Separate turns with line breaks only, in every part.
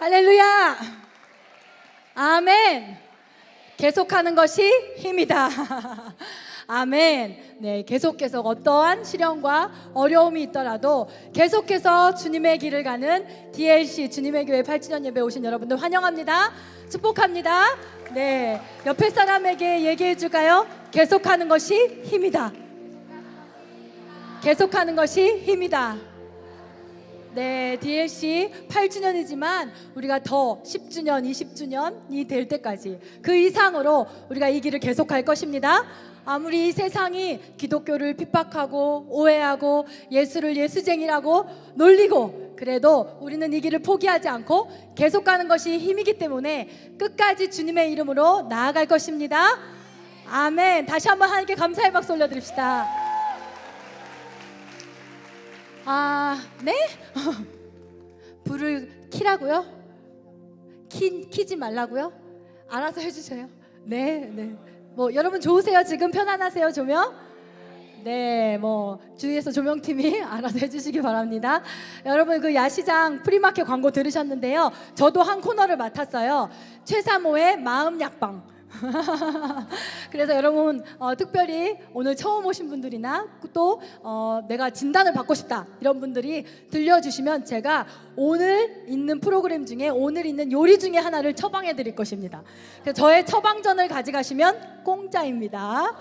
할렐루야. 아멘. 계속하는 것이 힘이다. 아멘. 네, 계속해서 어떠한 시련과 어려움이 있더라도 계속해서 주님의 길을 가는 DLC 주님의 교회 8주년 예배 오신 여러분들 환영합니다. 축복합니다. 네, 옆에 사람에게 얘기해 줄까요? 계속하는 것이 힘이다. 계속하는 것이 힘이다. 네, DLC 8주년이지만 우리가 더 10주년, 20주년이 될 때까지 그 이상으로 우리가 이 길을 계속할 것입니다. 아무리 이 세상이 기독교를 핍박하고 오해하고 예수를 예수쟁이라고 놀리고 그래도 우리는 이 길을 포기하지 않고 계속 가는 것이 힘이기 때문에 끝까지 주님의 이름으로 나아갈 것입니다. 아멘. 다시 한번 하나님께 감사의 박수 올려드립시다. 네? 불을 켜라고요? 키지 말라고요? 알아서 해주세요. 네. 뭐 여러분 좋으세요? 지금 편안하세요? 조명? 네, 뭐 주위에서 조명팀이 알아서 해주시기 바랍니다. 여러분 그 야시장 프리마켓 광고 들으셨는데요. 저도 한 코너를 맡았어요. 최사모의 마음 약방. 그래서 여러분 특별히 오늘 처음 오신 분들이나 또 내가 진단을 받고 싶다 이런 분들이 들려주시면 제가 오늘 있는 프로그램 중에 오늘 있는 요리 중에 하나를 처방해 드릴 것입니다. 그래서 저의 처방전을 가져가시면 공짜입니다.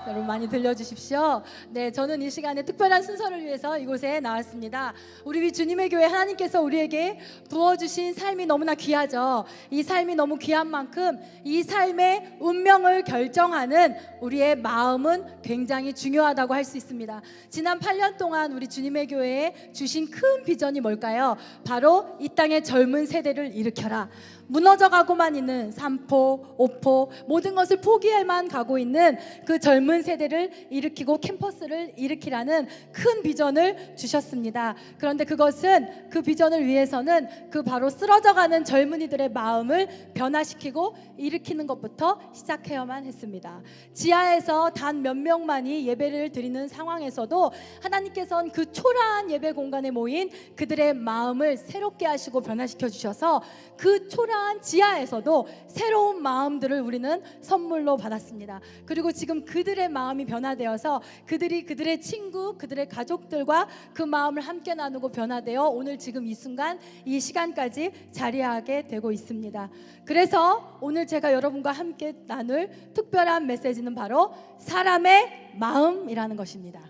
여러분 많이 들려주십시오. 네, 저는 이 시간에 특별한 순서를 위해서 이곳에 나왔습니다. 우리 주님의 교회 하나님께서 우리에게 부어주신 삶이 너무나 귀하죠. 이 삶이 너무 귀한 만큼 이 삶의 운명을 결정하는 우리의 마음은 굉장히 중요하다고 할 수 있습니다. 지난 8년 동안 우리 주님의 교회에 주신 큰 비전이 뭘까요? 바로 이 땅의 젊은 세대를 일으켜라. 무너져가고만 있는 삼포, 오포 모든 것을 포기해만 가고 있는 그 젊은 세대를 일으키고 캠퍼스를 일으키라는 큰 비전을 주셨습니다. 그런데 그것은 그 비전을 위해서는 그 바로 쓰러져가는 젊은이들의 마음을 변화시키고 일으키는 것부터 시작해야만 했습니다. 지하에서 단 몇 명만이 예배를 드리는 상황에서도 하나님께서는 그 초라한 예배 공간에 모인 그들의 마음을 새롭게 하시고 변화시켜 주셔서 그 초라한 지하에서도 새로운 마음들을 우리는 선물로 받았습니다. 그리고 지금 그들의 마음이 변화되어서 그들이 그들의 친구, 그들의 가족들과 그 마음을 함께 나누고 변화되어 오늘 지금 이 순간 이 시간까지 자리하게 되고 있습니다. 그래서 오늘 제가 여러분과 함께 나눌 특별한 메시지는 바로 사람의 마음이라는 것입니다.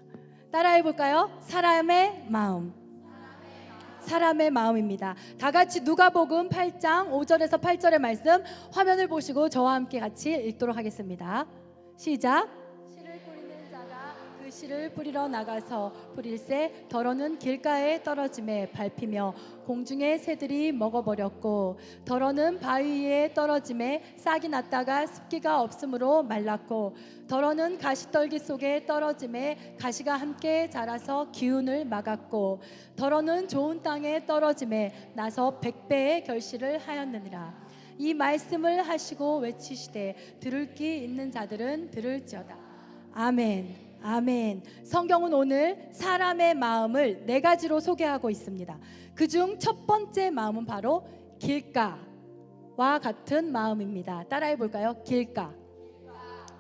따라해 볼까요? 사람의 마음. 사람의 마음입니다. 다 같이 누가복음 8장 5절에서 8절의 말씀 화면을 보시고 저와 함께 같이 읽도록 하겠습니다. 시작. 씨를 뿌리는 자가 그 씨를 뿌리러 나가서 뿌릴새 더러는 길가에 떨어짐에 밟히며 공중의 새들이 먹어버렸고 더러는 바위 위에 떨어짐에 싹이 났다가 습기가 없으므로 말랐고 더러는 가시떨기 속에 떨어짐에 가시가 함께 자라서 기운을 막았고 더러는 좋은 땅에 떨어짐에 나서 100배의 결실을 하였느니라. 이 말씀을 하시고 외치시되 들을 귀 있는 자들은 들을지어다. 아멘. 아멘. 성경은 오늘 사람의 마음을 4가지로 소개하고 있습니다. 그중 첫 번째 마음은 바로 길가와 같은 마음입니다. 따라해 볼까요? 길가.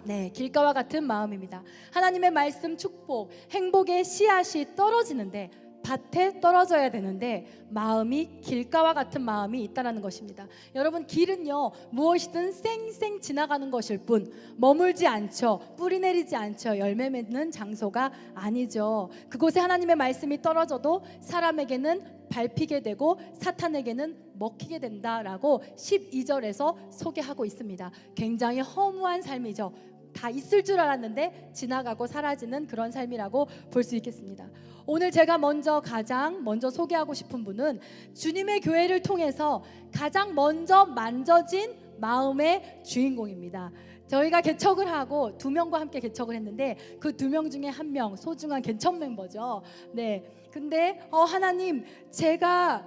네, 길가와 같은 마음입니다. 하나님의 말씀, 축복, 행복의 씨앗이 떨어지는데 밭에 떨어져야 되는데 마음이 길가와 같은 마음이 있다는 것입니다. 여러분 길은요 무엇이든 쌩쌩 지나가는 것일 뿐 머물지 않죠. 뿌리 내리지 않죠. 열매 맺는 장소가 아니죠. 그곳에 하나님의 말씀이 떨어져도 사람에게는 밟히게 되고 사탄에게는 먹히게 된다라고 12절에서 소개하고 있습니다. 굉장히 허무한 삶이죠. 다 있을 줄 알았는데 지나가고 사라지는 그런 삶이라고 볼 수 있겠습니다. 오늘 제가 가장 먼저 소개하고 싶은 분은 주님의 교회를 통해서 가장 먼저 만져진 마음의 주인공입니다. 저희가 개척을 하고 2명과 함께 개척을 했는데 그 2명 중에 1명 소중한 개척 멤버죠. 네, 근데 하나님 제가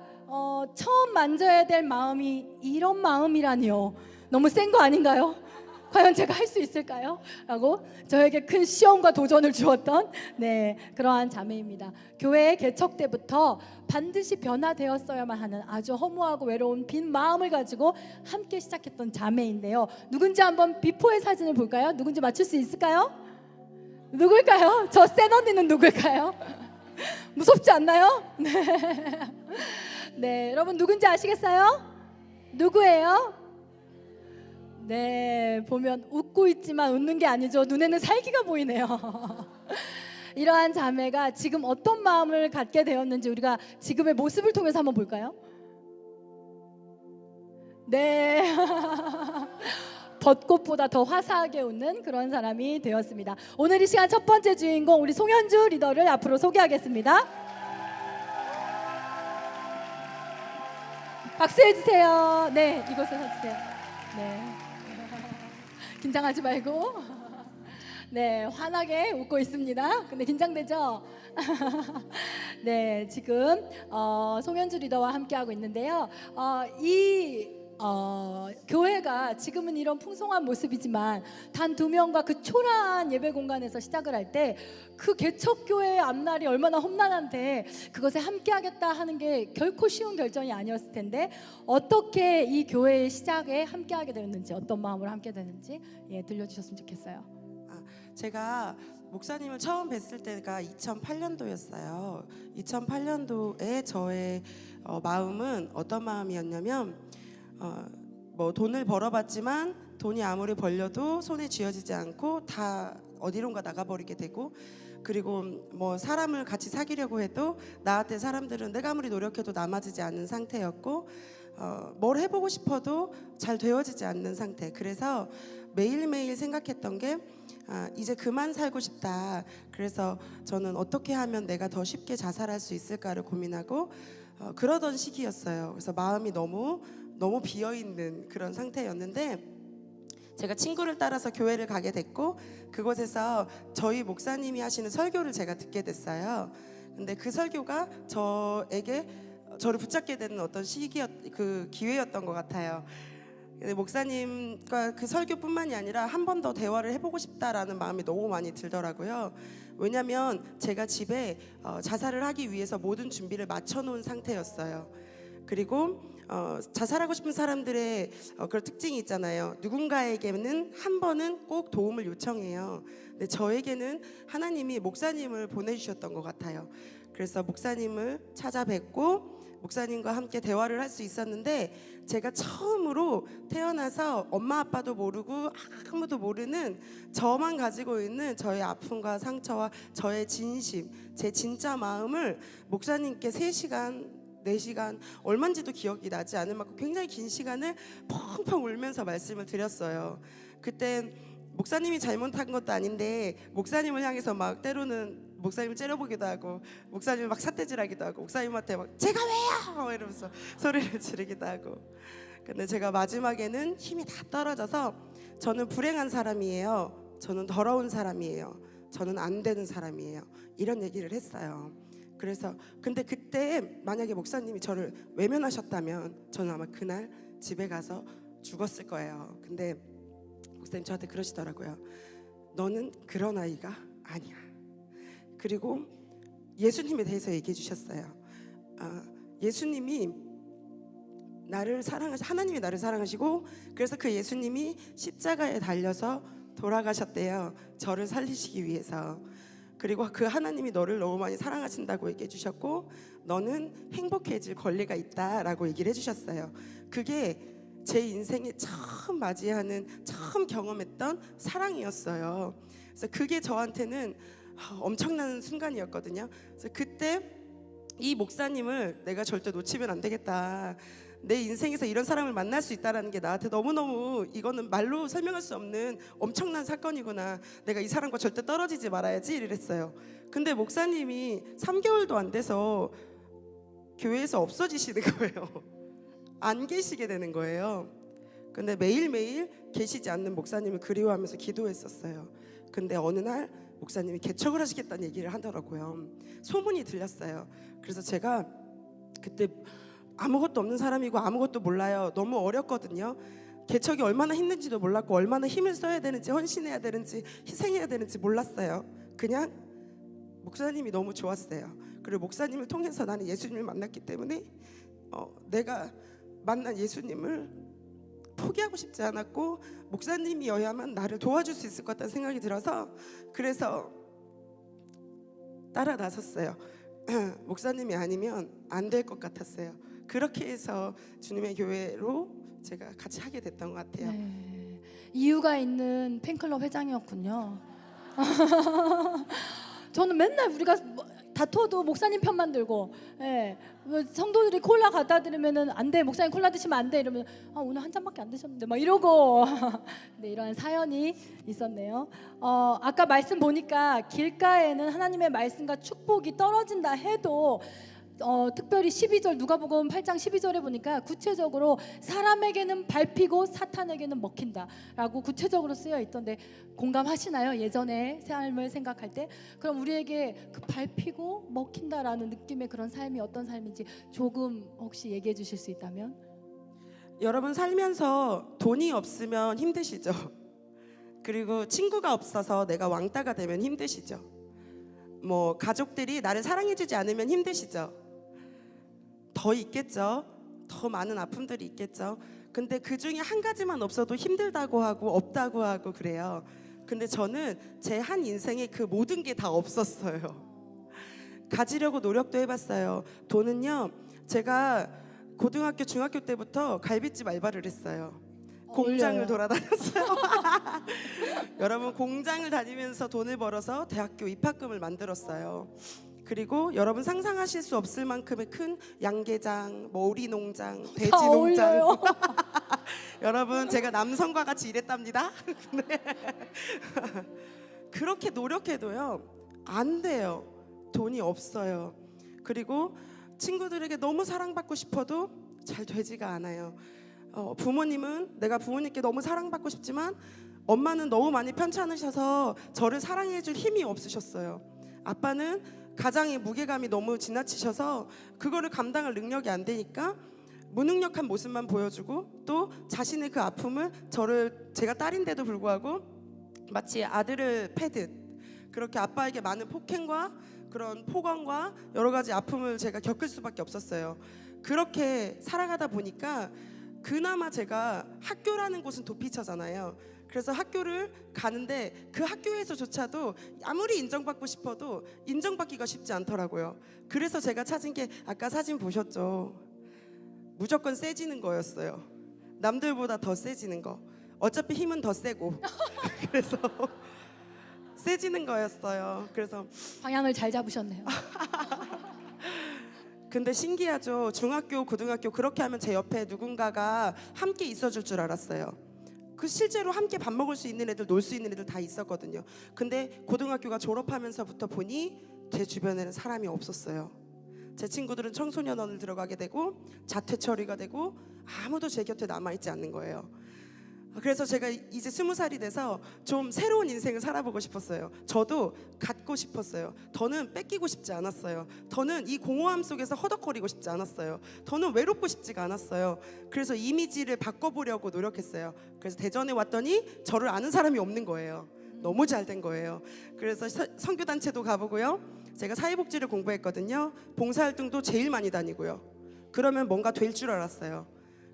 처음 만져야 될 마음이 이런 마음이라니요. 너무 센 거 아닌가요? 과연 제가 할 수 있을까요? 라고 저에게 큰 시험과 도전을 주었던 그러한 자매입니다. 교회 개척 때부터 반드시 변화되었어야만 하는 아주 허무하고 외로운 빈 마음을 가지고 함께 시작했던 자매인데요. 누군지 한번 비포의 사진을 볼까요? 누군지 맞출 수 있을까요? 누굴까요? 저 센 언니는 누굴까요? 무섭지 않나요? 네, 여러분 누군지 아시겠어요? 누구예요? 네, 보면 웃고 있지만 웃는 게 아니죠. 눈에는 살기가 보이네요. 이러한 자매가 지금 어떤 마음을 갖게 되었는지 우리가 지금의 모습을 통해서 한번 볼까요? 네. 벚꽃보다 더 화사하게 웃는 그런 사람이 되었습니다. 오늘 이 시간 첫 번째 주인공 우리 송현주 리더를 앞으로 소개하겠습니다. 박수해 주세요. 네, 이곳에 서주세요. 네. 긴장하지 말고 네, 환하게 웃고 있습니다. 근데 긴장되죠? 네, 지금 송현주 리더와 함께하고 있는데요. 교회가 지금은 이런 풍성한 모습이지만 단 2명과 그 초라한 예배 공간에서 시작을 할 때 그 개척교회의 앞날이 얼마나 험난한데 그것에 함께하겠다 하는 게 결코 쉬운 결정이 아니었을 텐데 어떻게 이 교회의 시작에 함께하게 되었는지, 어떤 마음으로 함께 되는지 들려주셨으면 좋겠어요.
제가 목사님을 처음 뵀을 때가 2008년도였어요. 2008년도에 저의 마음은 어떤 마음이었냐면 뭐 돈을 벌어봤지만 돈이 아무리 벌려도 손에 쥐어지지 않고 다 어디론가 나가버리게 되고, 그리고 뭐 사람을 같이 사귀려고 해도 나한테 사람들은 내가 아무리 노력해도 남아지지 않는 상태였고, 뭘 해보고 싶어도 잘 되어지지 않는 상태. 그래서 매일매일 생각했던 게 이제 그만 살고 싶다. 그래서 저는 어떻게 하면 내가 더 쉽게 자살할 수 있을까를 고민하고 그러던 시기였어요. 그래서 마음이 너무 비어있는 그런 상태였는데, 제가 친구를 따라서 교회를 가게 됐고 그곳에서 저희 목사님이 하시는 설교를 제가 듣게 됐어요. 근데 그 설교가 저에게 저를 붙잡게 되는 어떤 그 기회였던 것 같아요. 목사님과 그 설교뿐만이 아니라 한 번 더 대화를 해보고 싶다라는 마음이 너무 많이 들더라고요. 왜냐하면 제가 집에 자살을 하기 위해서 모든 준비를 마쳐놓은 상태였어요. 그리고 자살하고 싶은 사람들의 그런 특징이 있잖아요. 누군가에게는 한 번은 꼭 도움을 요청해요. 근데 저에게는 하나님이 목사님을 보내주셨던 것 같아요. 그래서 목사님을 찾아뵙고 목사님과 함께 대화를 할 수 있었는데, 제가 처음으로 태어나서 엄마 아빠도 모르고 아무도 모르는 저만 가지고 있는 저의 아픔과 상처와 저의 진심, 제 진짜 마음을 목사님께 3시간 4시간 얼마인지도 기억이 나지 않을 만큼 굉장히 긴 시간을 펑펑 울면서 말씀을 드렸어요. 그때 목사님이 잘못한 것도 아닌데 목사님을 향해서 막 때로는 목사님을 째려보기도 하고 목사님을 막 삿대질하기도 하고 목사님한테 막 제가 왜요? 이러면서 소리를 지르기도 하고. 근데 제가 마지막에는 힘이 다 떨어져서 저는 불행한 사람이에요. 저는 더러운 사람이에요. 저는 안 되는 사람이에요. 이런 얘기를 했어요. 그래서 근데 그때 만약에 목사님이 저를 외면하셨다면 저는 아마 그날 집에 가서 죽었을 거예요. 근데 목사님 저한테 그러시더라고요. 너는 그런 아이가 아니야. 그리고 예수님에 대해서 얘기해 주셨어요. 예수님이 하나님이 나를 사랑하시고 그래서 그 예수님이 십자가에 달려서 돌아가셨대요. 저를 살리시기 위해서. 그리고 그 하나님이 너를 너무 많이 사랑하신다고 얘기해 주셨고 너는 행복해질 권리가 있다라고 얘기를 해주셨어요. 그게 제 인생에 처음 경험했던 사랑이었어요. 그래서 그게 저한테는 엄청난 순간이었거든요. 그래서 그때 이 목사님을 내가 절대 놓치면 안 되겠다. 내 인생에서 이런 사람을 만날 수 있다는 게 나한테 너무너무 이거는 말로 설명할 수 없는 엄청난 사건이구나. 내가 이 사람과 절대 떨어지지 말아야지 이랬어요. 근데 목사님이 3개월도 안 돼서 교회에서 없어지시는 거예요. 안 계시게 되는 거예요. 근데 매일매일 계시지 않는 목사님을 그리워하면서 기도했었어요. 근데 어느 날 목사님이 개척을 하시겠다는 얘기를 하더라고요. 소문이 들렸어요. 그래서 제가 그때 아무것도 없는 사람이고 아무것도 몰라요. 너무 어렸거든요. 개척이 얼마나 힘든지도 몰랐고 얼마나 힘을 써야 되는지 헌신해야 되는지 희생해야 되는지 몰랐어요. 그냥 목사님이 너무 좋았어요. 그리고 목사님을 통해서 나는 예수님을 만났기 때문에 내가 만난 예수님을 포기하고 싶지 않았고 목사님이어야만 나를 도와줄 수 있을 것 같다는 생각이 들어서 그래서 따라 나섰어요. 목사님이 아니면 안 될 것 같았어요. 그렇게 해서 주님의 교회로 제가 같이 하게 됐던 것 같아요.
네. 이유가 있는 팬클럽 회장이었군요. 저는 맨날 우리가 다퉈도 목사님 편만 들고, 예, 성도들이 콜라 갖다 드리면은 안 돼, 목사님 콜라 드시면 안 돼 이러면 오늘 한 잔밖에 안 드셨는데 막 이러고 네, 이러한 사연이 있었네요. 아까 말씀 보니까 길가에는 하나님의 말씀과 축복이 떨어진다 해도 특별히 12절 누가복음 8장 12절에 보니까 구체적으로 사람에게는 밟히고 사탄에게는 먹힌다라고 구체적으로 쓰여 있던데 공감하시나요? 예전의 삶을 생각할 때 그럼 우리에게 그 밟히고 먹힌다라는 느낌의 그런 삶이 어떤 삶인지 조금 혹시 얘기해 주실 수 있다면?
여러분 살면서 돈이 없으면 힘드시죠? 그리고 친구가 없어서 내가 왕따가 되면 힘드시죠? 뭐 가족들이 나를 사랑해주지 않으면 힘드시죠? 더 있겠죠. 더 많은 아픔들이 있겠죠. 근데 그 중에 한 가지만 없어도 힘들다고 하고 없다고 하고 그래요. 근데 저는 제 한 인생에 그 모든 게 다 없었어요. 가지려고 노력도 해봤어요. 돈은요, 제가 고등학교 중학교 때부터 갈비집 알바를 했어요. 공장을 돌아다녔어요. 여러분 공장을 다니면서 돈을 벌어서 대학교 입학금을 만들었어요. 그리고 여러분 상상하실 수 없을 만큼의 큰 양계장, 뭐 오리농장, 돼지농장. 여러분 제가 남성과 같이 일했답니다. 네. 그렇게 노력해도요 안 돼요. 돈이 없어요. 그리고 친구들에게 너무 사랑받고 싶어도 잘 되지가 않아요. 부모님은 내가 부모님께 너무 사랑받고 싶지만 엄마는 너무 많이 편찮으셔서 저를 사랑해줄 힘이 없으셨어요. 아빠는 가장의 무게감이 너무 지나치셔서 그거를 감당할 능력이 안 되니까 무능력한 모습만 보여주고 또 자신의 그 아픔을 제가 딸인데도 불구하고 마치 아들을 패듯 그렇게 아빠에게 많은 폭행과 그런 폭언과 여러 가지 아픔을 제가 겪을 수밖에 없었어요. 그렇게 살아가다 보니까 그나마 제가 학교라는 곳은 도피처잖아요. 그래서 학교를 가는데 그 학교에서조차도 아무리 인정받고 싶어도 인정받기가 쉽지 않더라고요. 그래서 제가 찾은 게 아까 사진 보셨죠? 무조건 세지는 거였어요. 남들보다 더 세지는 거. 어차피 힘은 더 세고 그래서 세지는 거였어요. 그래서
방향을 잘 잡으셨네요.
근데 신기하죠. 중학교, 고등학교 그렇게 하면 제 옆에 누군가가 함께 있어줄 줄 알았어요. 그 실제로 함께 밥 먹을 수 있는 애들, 놀 수 있는 애들 다 있었거든요. 근데 고등학교가 졸업하면서부터 보니 제 주변에는 사람이 없었어요. 제 친구들은 청소년원을 들어가게 되고 자퇴 처리가 되고 아무도 제 곁에 남아있지 않는 거예요. 그래서 제가 이제 20살이 돼서 좀 새로운 인생을 살아보고 싶었어요. 저도 갖고 싶었어요. 더는 뺏기고 싶지 않았어요. 더는 이 공허함 속에서 허덕거리고 싶지 않았어요. 더는 외롭고 싶지가 않았어요. 그래서 이미지를 바꿔보려고 노력했어요. 그래서 대전에 왔더니 저를 아는 사람이 없는 거예요. 너무 잘 된 거예요. 그래서 선교단체도 가보고요. 제가 사회복지를 공부했거든요. 봉사활동도 제일 많이 다니고요. 그러면 뭔가 될 줄 알았어요.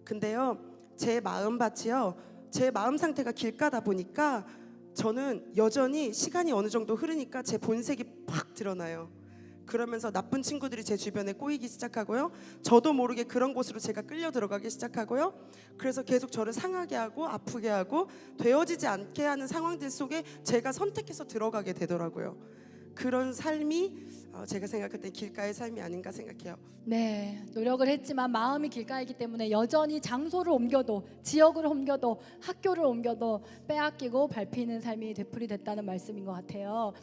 근데요, 제 마음밭이요, 제 마음 상태가 길가다 보니까 저는 여전히 시간이 어느 정도 흐르니까 제 본색이 팍 드러나요. 그러면서 나쁜 친구들이 제 주변에 꼬이기 시작하고요. 저도 모르게 그런 곳으로 제가 끌려 들어가기 시작하고요. 그래서 계속 저를 상하게 하고 아프게 하고 되어지지 않게 하는 상황들 속에 제가 선택해서 들어가게 되더라고요. 그런 삶이 제가 생각할 때 길가의 삶이 아닌가 생각해요.
네, 노력을 했지만 마음이 길가이기 때문에 여전히 장소를 옮겨도 지역을 옮겨도 학교를 옮겨도 빼앗기고 밟히는 삶이 되풀이됐다는 말씀인 것 같아요.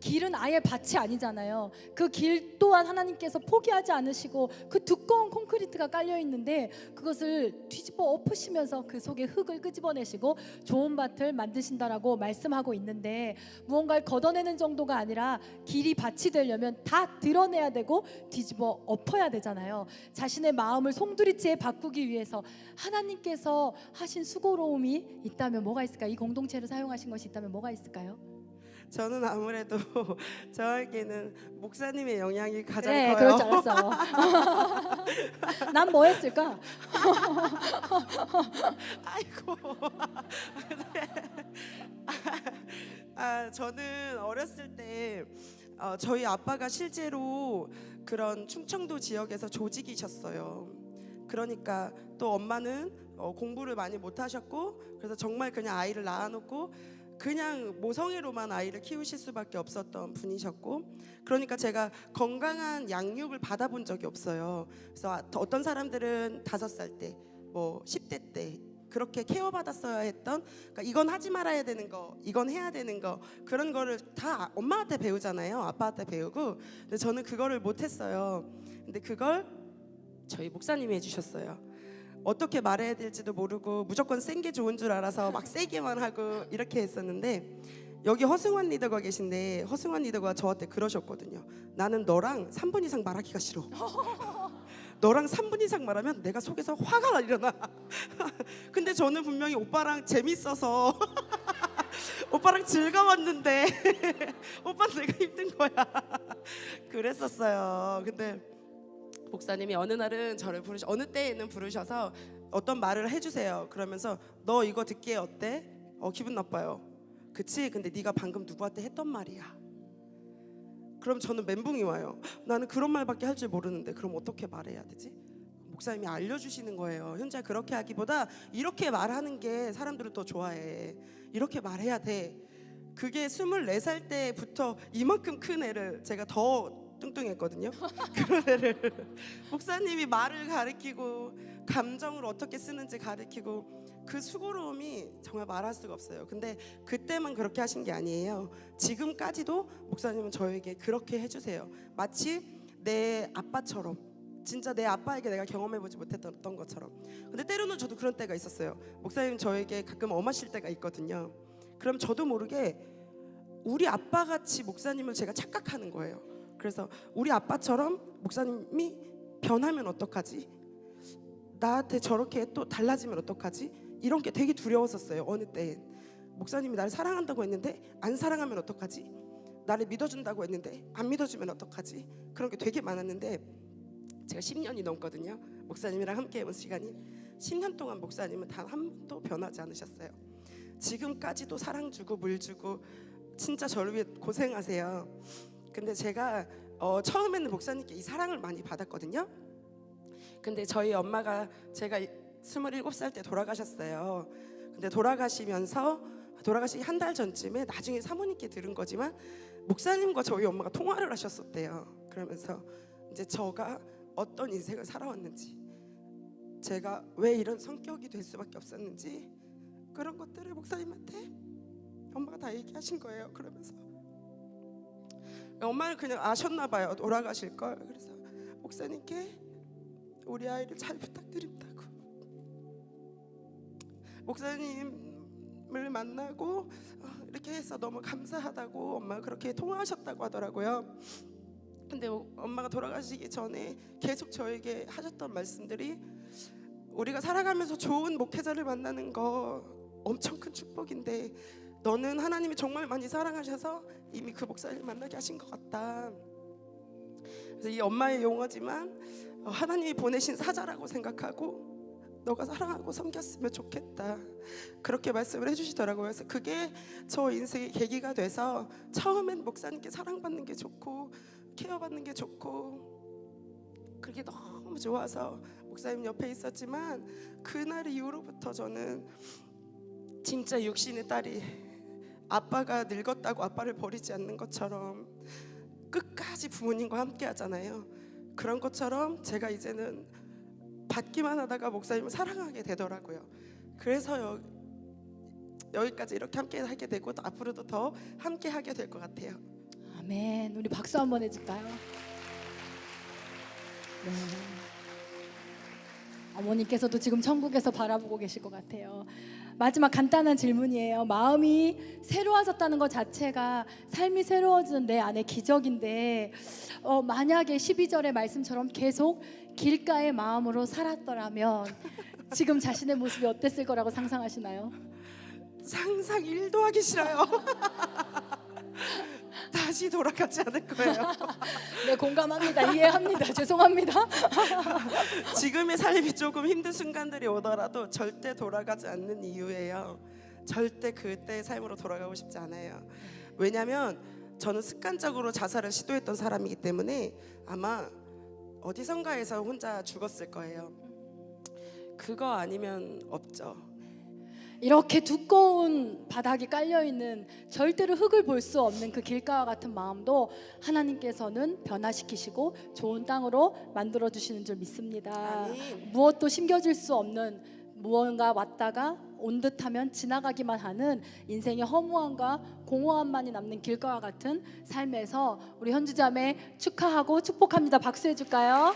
길은 아예 밭이 아니잖아요. 그 길 또한 하나님께서 포기하지 않으시고 그 두꺼운 콘크리트가 깔려 있는데 그것을 뒤집어 엎으시면서 그 속에 흙을 끄집어내시고 좋은 밭을 만드신다라고 말씀하고 있는데, 무언가를 걷어내는 정도가 아니라 길이 밭이 되려면 다 드러내야 되고 뒤집어 엎어야 되잖아요. 자신의 마음을 송두리째 바꾸기 위해서 하나님께서 하신 수고로움이 있다면 뭐가 있을까요? 이 공동체를 사용하신 것이 있다면 뭐가 있을까요?
저는 아무래도 저에게는 목사님의 영향이 가장
그래,
커요.
그럴 줄 알았어. 난 뭐 했을까?
아이고. 저는 어렸을 때 저희 아빠가 실제로 그런 충청도 지역에서 조직이셨어요. 그러니까 또 엄마는 공부를 많이 못 하셨고, 그래서 정말 그냥 아이를 낳아놓고 그냥 모성애로만 아이를 키우실 수밖에 없었던 분이셨고, 그러니까 제가 건강한 양육을 받아본 적이 없어요. 그래서 어떤 사람들은 5살 때, 뭐 10대 때 그렇게 케어받았어야 했던, 그러니까 이건 하지 말아야 되는 거, 이건 해야 되는 거, 그런 거를 다 엄마한테 배우잖아요. 아빠한테 배우고. 근데 저는 그거를 못했어요. 근데 그걸 저희 목사님이 해주셨어요. 어떻게 말해야 될지도 모르고 무조건 센 게 좋은 줄 알아서 막 세게만 하고 이렇게 했었는데, 여기 허승환 리더가 계신데 허승환 리더가 저한테 그러셨거든요. 나는 너랑 3분 이상 말하기가 싫어. 너랑 3분 이상 말하면 내가 속에서 화가 일어나. 근데 저는 분명히 오빠랑 재밌어서 오빠랑 즐거웠는데 오빠는 내가 힘든 거야. 그랬었어요. 근데 목사님이 어느 날은 저를 어느 때에는 부르셔서 어떤 말을 해주세요. 그러면서 너 이거 듣기에 어때? 기분 나빠요. 그치? 근데 네가 방금 누구한테 했던 말이야. 그럼 저는 멘붕이 와요. 나는 그런 말밖에 할 줄 모르는데 그럼 어떻게 말해야 되지? 목사님이 알려주시는 거예요. 현재 그렇게 하기보다 이렇게 말하는 게 사람들은 더 좋아해. 이렇게 말해야 돼. 그게 24살 때부터 이만큼 큰 애를, 제가 더 뚱뚱했거든요. 그런 애를 목사님이 말을 가르치고 감정을 어떻게 쓰는지 가르치고, 그 수고로움이 정말 말할 수가 없어요. 근데 그때만 그렇게 하신 게 아니에요. 지금까지도 목사님은 저에게 그렇게 해주세요. 마치 내 아빠처럼, 진짜 내 아빠에게 내가 경험해보지 못했던 것처럼. 근데 때로는 저도 그런 때가 있었어요. 목사님 저에게 가끔 엄하실 때가 있거든요. 그럼 저도 모르게 우리 아빠같이 목사님을 제가 착각하는 거예요. 그래서 우리 아빠처럼 목사님이 변하면 어떡하지? 나한테 저렇게 또 달라지면 어떡하지? 이런 게 되게 두려웠었어요. 어느 때엔 목사님이 나를 사랑한다고 했는데 안 사랑하면 어떡하지? 나를 믿어준다고 했는데 안 믿어주면 어떡하지? 그런 게 되게 많았는데, 제가 10년이 넘거든요. 목사님이랑 함께 해본 시간이 10년 동안 목사님은 단 한 번도 변하지 않으셨어요. 지금까지도 사랑 주고 물 주고 진짜 저를 위해 고생하세요. 근데 제가 처음에는 목사님께 이 사랑을 많이 받았거든요. 근데 저희 엄마가 제가 27살 때 돌아가셨어요. 근데 돌아가시기 한 달 전쯤에 나중에 사모님께 들은 거지만 목사님과 저희 엄마가 통화를 하셨었대요. 그러면서 이제 저가 어떤 인생을 살아왔는지, 제가 왜 이런 성격이 될 수밖에 없었는지, 그런 것들을 목사님한테 엄마가 다 얘기하신 거예요. 그러면서 엄마는 그냥 아셨나 봐요. 돌아가실 걸. 그래서 목사님께 우리 아이를 잘 부탁드린다고, 목사님을 만나고 이렇게 해서 너무 감사하다고 엄마가 그렇게 통화하셨다고 하더라고요. 근데 엄마가 돌아가시기 전에 계속 저에게 하셨던 말씀들이, 우리가 살아가면서 좋은 목회자를 만나는 거 엄청 큰 축복인데 너는 하나님이 정말 많이 사랑하셔서 이미 그 목사님을 만나게 하신 것 같다. 그래서 이 엄마의 용어지만 하나님이 보내신 사자라고 생각하고 너가 사랑하고 섬겼으면 좋겠다, 그렇게 말씀을 해주시더라고요. 그래서 그게 저 인생의 계기가 돼서 처음엔 목사님께 사랑받는 게 좋고 케어받는 게 좋고 그게 너무 좋아서 목사님 옆에 있었지만, 그날 이후로부터 저는 진짜 육신의 딸이 아빠가 늙었다고 아빠를 버리지 않는 것처럼 끝까지 부모님과 함께 하잖아요. 그런 것처럼 제가 이제는 받기만 하다가 목사님을 사랑하게 되더라고요. 그래서 여기까지 이렇게 함께 하게 되고 또 앞으로도 더 함께 하게 될 것 같아요.
아멘. 우리 박수 한번 해줄까요? 네. 어머니께서도 지금 천국에서 바라보고 계실 것 같아요. 마지막 간단한 질문이에요. 마음이 새로워졌다는 것 자체가 삶이 새로워지는 내 안에 기적인데 만약에 12절의 말씀처럼 계속 길가의 마음으로 살았더라면 지금 자신의 모습이 어땠을 거라고 상상하시나요?
상상 1도 하기 싫어요. 다시 돌아가지 않을 거예요.
네, 공감합니다. 이해합니다. 죄송합니다.
지금의 삶이 조금 힘든 순간들이 오더라도 절대 돌아가지 않는 이유예요. 절대 그때의 삶으로 돌아가고 싶지 않아요. 왜냐하면 저는 습관적으로 자살을 시도했던 사람이기 때문에 아마 어디선가에서 혼자 죽었을 거예요. 그거 아니면 없죠.
이렇게 두꺼운 바닥이 깔려있는 절대로 흙을 볼 수 없는 그 길가와 같은 마음도 하나님께서는 변화시키시고 좋은 땅으로 만들어주시는 줄 믿습니다.
아멘.
무엇도 심겨질 수 없는 무언가 왔다가 온 듯하면 지나가기만 하는 인생의 허무함과 공허함만이 남는 길가와 같은 삶에서 우리 현주자매 축하하고 축복합니다. 박수해 줄까요?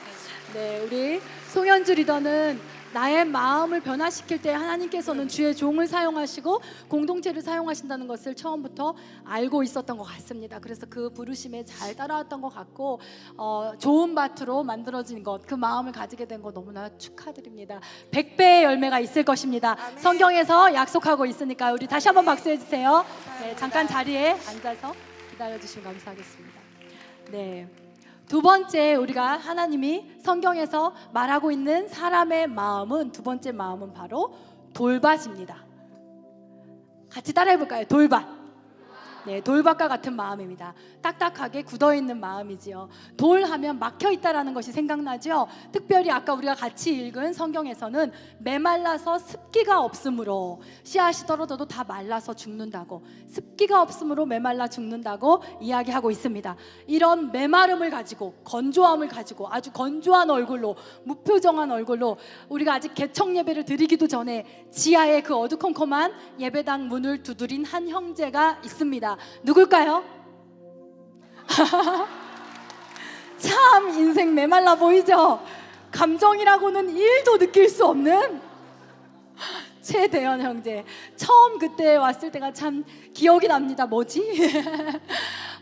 네, 우리 송현주 리더는 나의 마음을 변화시킬 때 하나님께서는 주의 종을 사용하시고 공동체를 사용하신다는 것을 처음부터 알고 있었던 것 같습니다. 그래서 그 부르심에 잘 따라왔던 것 같고 좋은 밭으로 만들어진 것, 그 마음을 가지게 된 것 너무나 축하드립니다. 100배의 열매가 있을 것입니다.
아멘.
성경에서 약속하고 있으니까 우리 다시 한번 박수해 주세요. 네, 잠깐 자리에 앉아서 기다려 주시면 감사하겠습니다. 네. 두 번째, 우리가 하나님이 성경에서 말하고 있는 사람의 마음은, 두 번째 마음은 바로 돌밭입니다. 같이 따라해 볼까요? 돌밭. 네, 돌밭과 같은 마음입니다. 딱딱하게 굳어있는 마음이지요. 돌하면 막혀있다라는 것이 생각나죠. 특별히 아까 우리가 같이 읽은 성경에서는 메말라서 습기가 없으므로, 씨앗이 떨어져도 다 말라서 죽는다고, 습기가 없으므로 메말라 죽는다고 이야기하고 있습니다. 이런 메마름을 가지고, 건조함을 가지고, 아주 건조한 얼굴로, 무표정한 얼굴로 우리가 아직 개청 예배를 드리기도 전에 지하에 그 어두컴컴한 예배당 문을 두드린 한 형제가 있습니다. 누굴까요? 참 인생 메말라 보이죠? 감정이라고는 1도 느낄 수 없는 최대현 형제. 처음 그때 왔을 때가 참 기억이 납니다. 뭐지?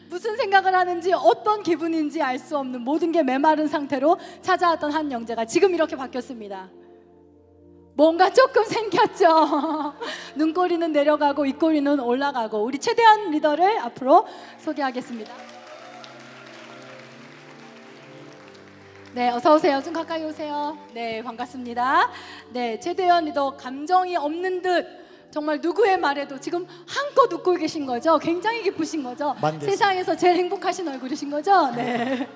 무슨 생각을 하는지, 어떤 기분인지 알 수 없는, 모든 게 메마른 상태로 찾아왔던 한 형제가 지금 이렇게 바뀌었습니다. 뭔가 조금 생겼죠. 눈꼬리는 내려가고 입꼬리는 올라가고. 우리 최대한 리더를 앞으로 소개하겠습니다. 네, 어서 오세요. 좀 가까이 오세요. 네, 반갑습니다. 네, 최대현 리더 감정이 없는 듯 정말 누구의 말에도 지금 한껏 웃고 계신 거죠. 굉장히 기쁘신 거죠. 세상에서 제일 행복하신 얼굴이신 거죠. 네.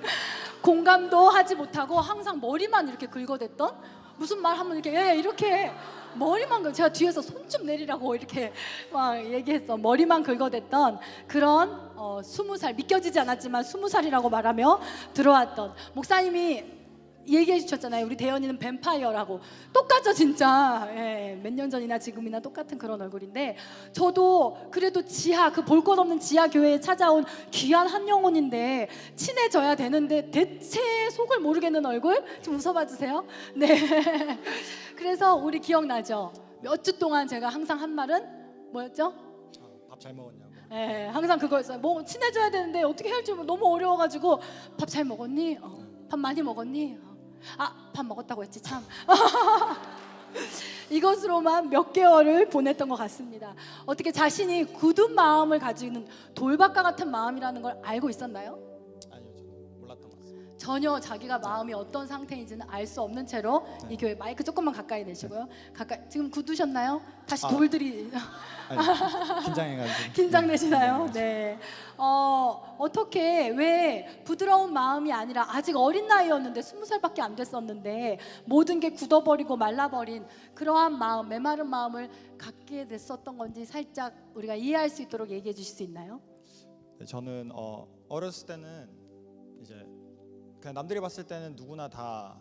공감도 하지 못하고 항상 머리만 이렇게 긁어댔던, 무슨 말 하면 이렇게 머리만 제가 뒤에서 손 좀 내리라고 이렇게 막 얘기했어. 머리만 긁어댔던 그런 20살, 믿겨지지 않았지만 20살이라고 말하며 들어왔던 목사님이 얘기해 주셨잖아요. 우리 대현이는 뱀파이어라고. 똑같죠 진짜. 몇 년 전이나 지금이나 똑같은 그런 얼굴인데, 저도 그래도 지하, 그 볼 것 없는 지하 교회에 찾아온 귀한 한 영혼인데 친해져야 되는데 대체 속을 모르겠는 얼굴. 좀 웃어봐 주세요. 네. 그래서 우리 기억나죠? 몇 주 동안 제가 항상 한 말은 뭐였죠?
밥 잘 먹었냐고.
네, 항상 그거였어요. 뭐 친해져야 되는데 어떻게 해야 할지 너무 어려워가지고, 밥 잘 먹었니? 밥 많이 먹었니? 밥 먹었다고 했지 참. 이것으로만 몇 개월을 보냈던 것 같습니다. 어떻게 자신이 굳은 마음을 가지는 돌밭과 같은 마음이라는 걸 알고 있었나요?
아니요, 저는 몰랐던 것 같습니다.
전혀 자기가 마음이 어떤 상태인지는 알 수 없는 채로 이 교회 마이크 조금만 가까이 내시고요. 가까이. 지금 굳으셨나요? 다시 돌들이
아니, 긴장해가지고.
긴장되시나요? 네. 어떻게, 왜 부드러운 마음이 아니라 아직 어린 나이였는데 20살밖에 안 됐었는데 모든 게 굳어버리고 말라버린 그러한 마음, 메마른 마음을 갖게 됐었던 건지 살짝 우리가 이해할 수 있도록 얘기해 주실 수 있나요?
네, 저는 어렸을 때는 이제 그냥 남들이 봤을 때는 누구나 다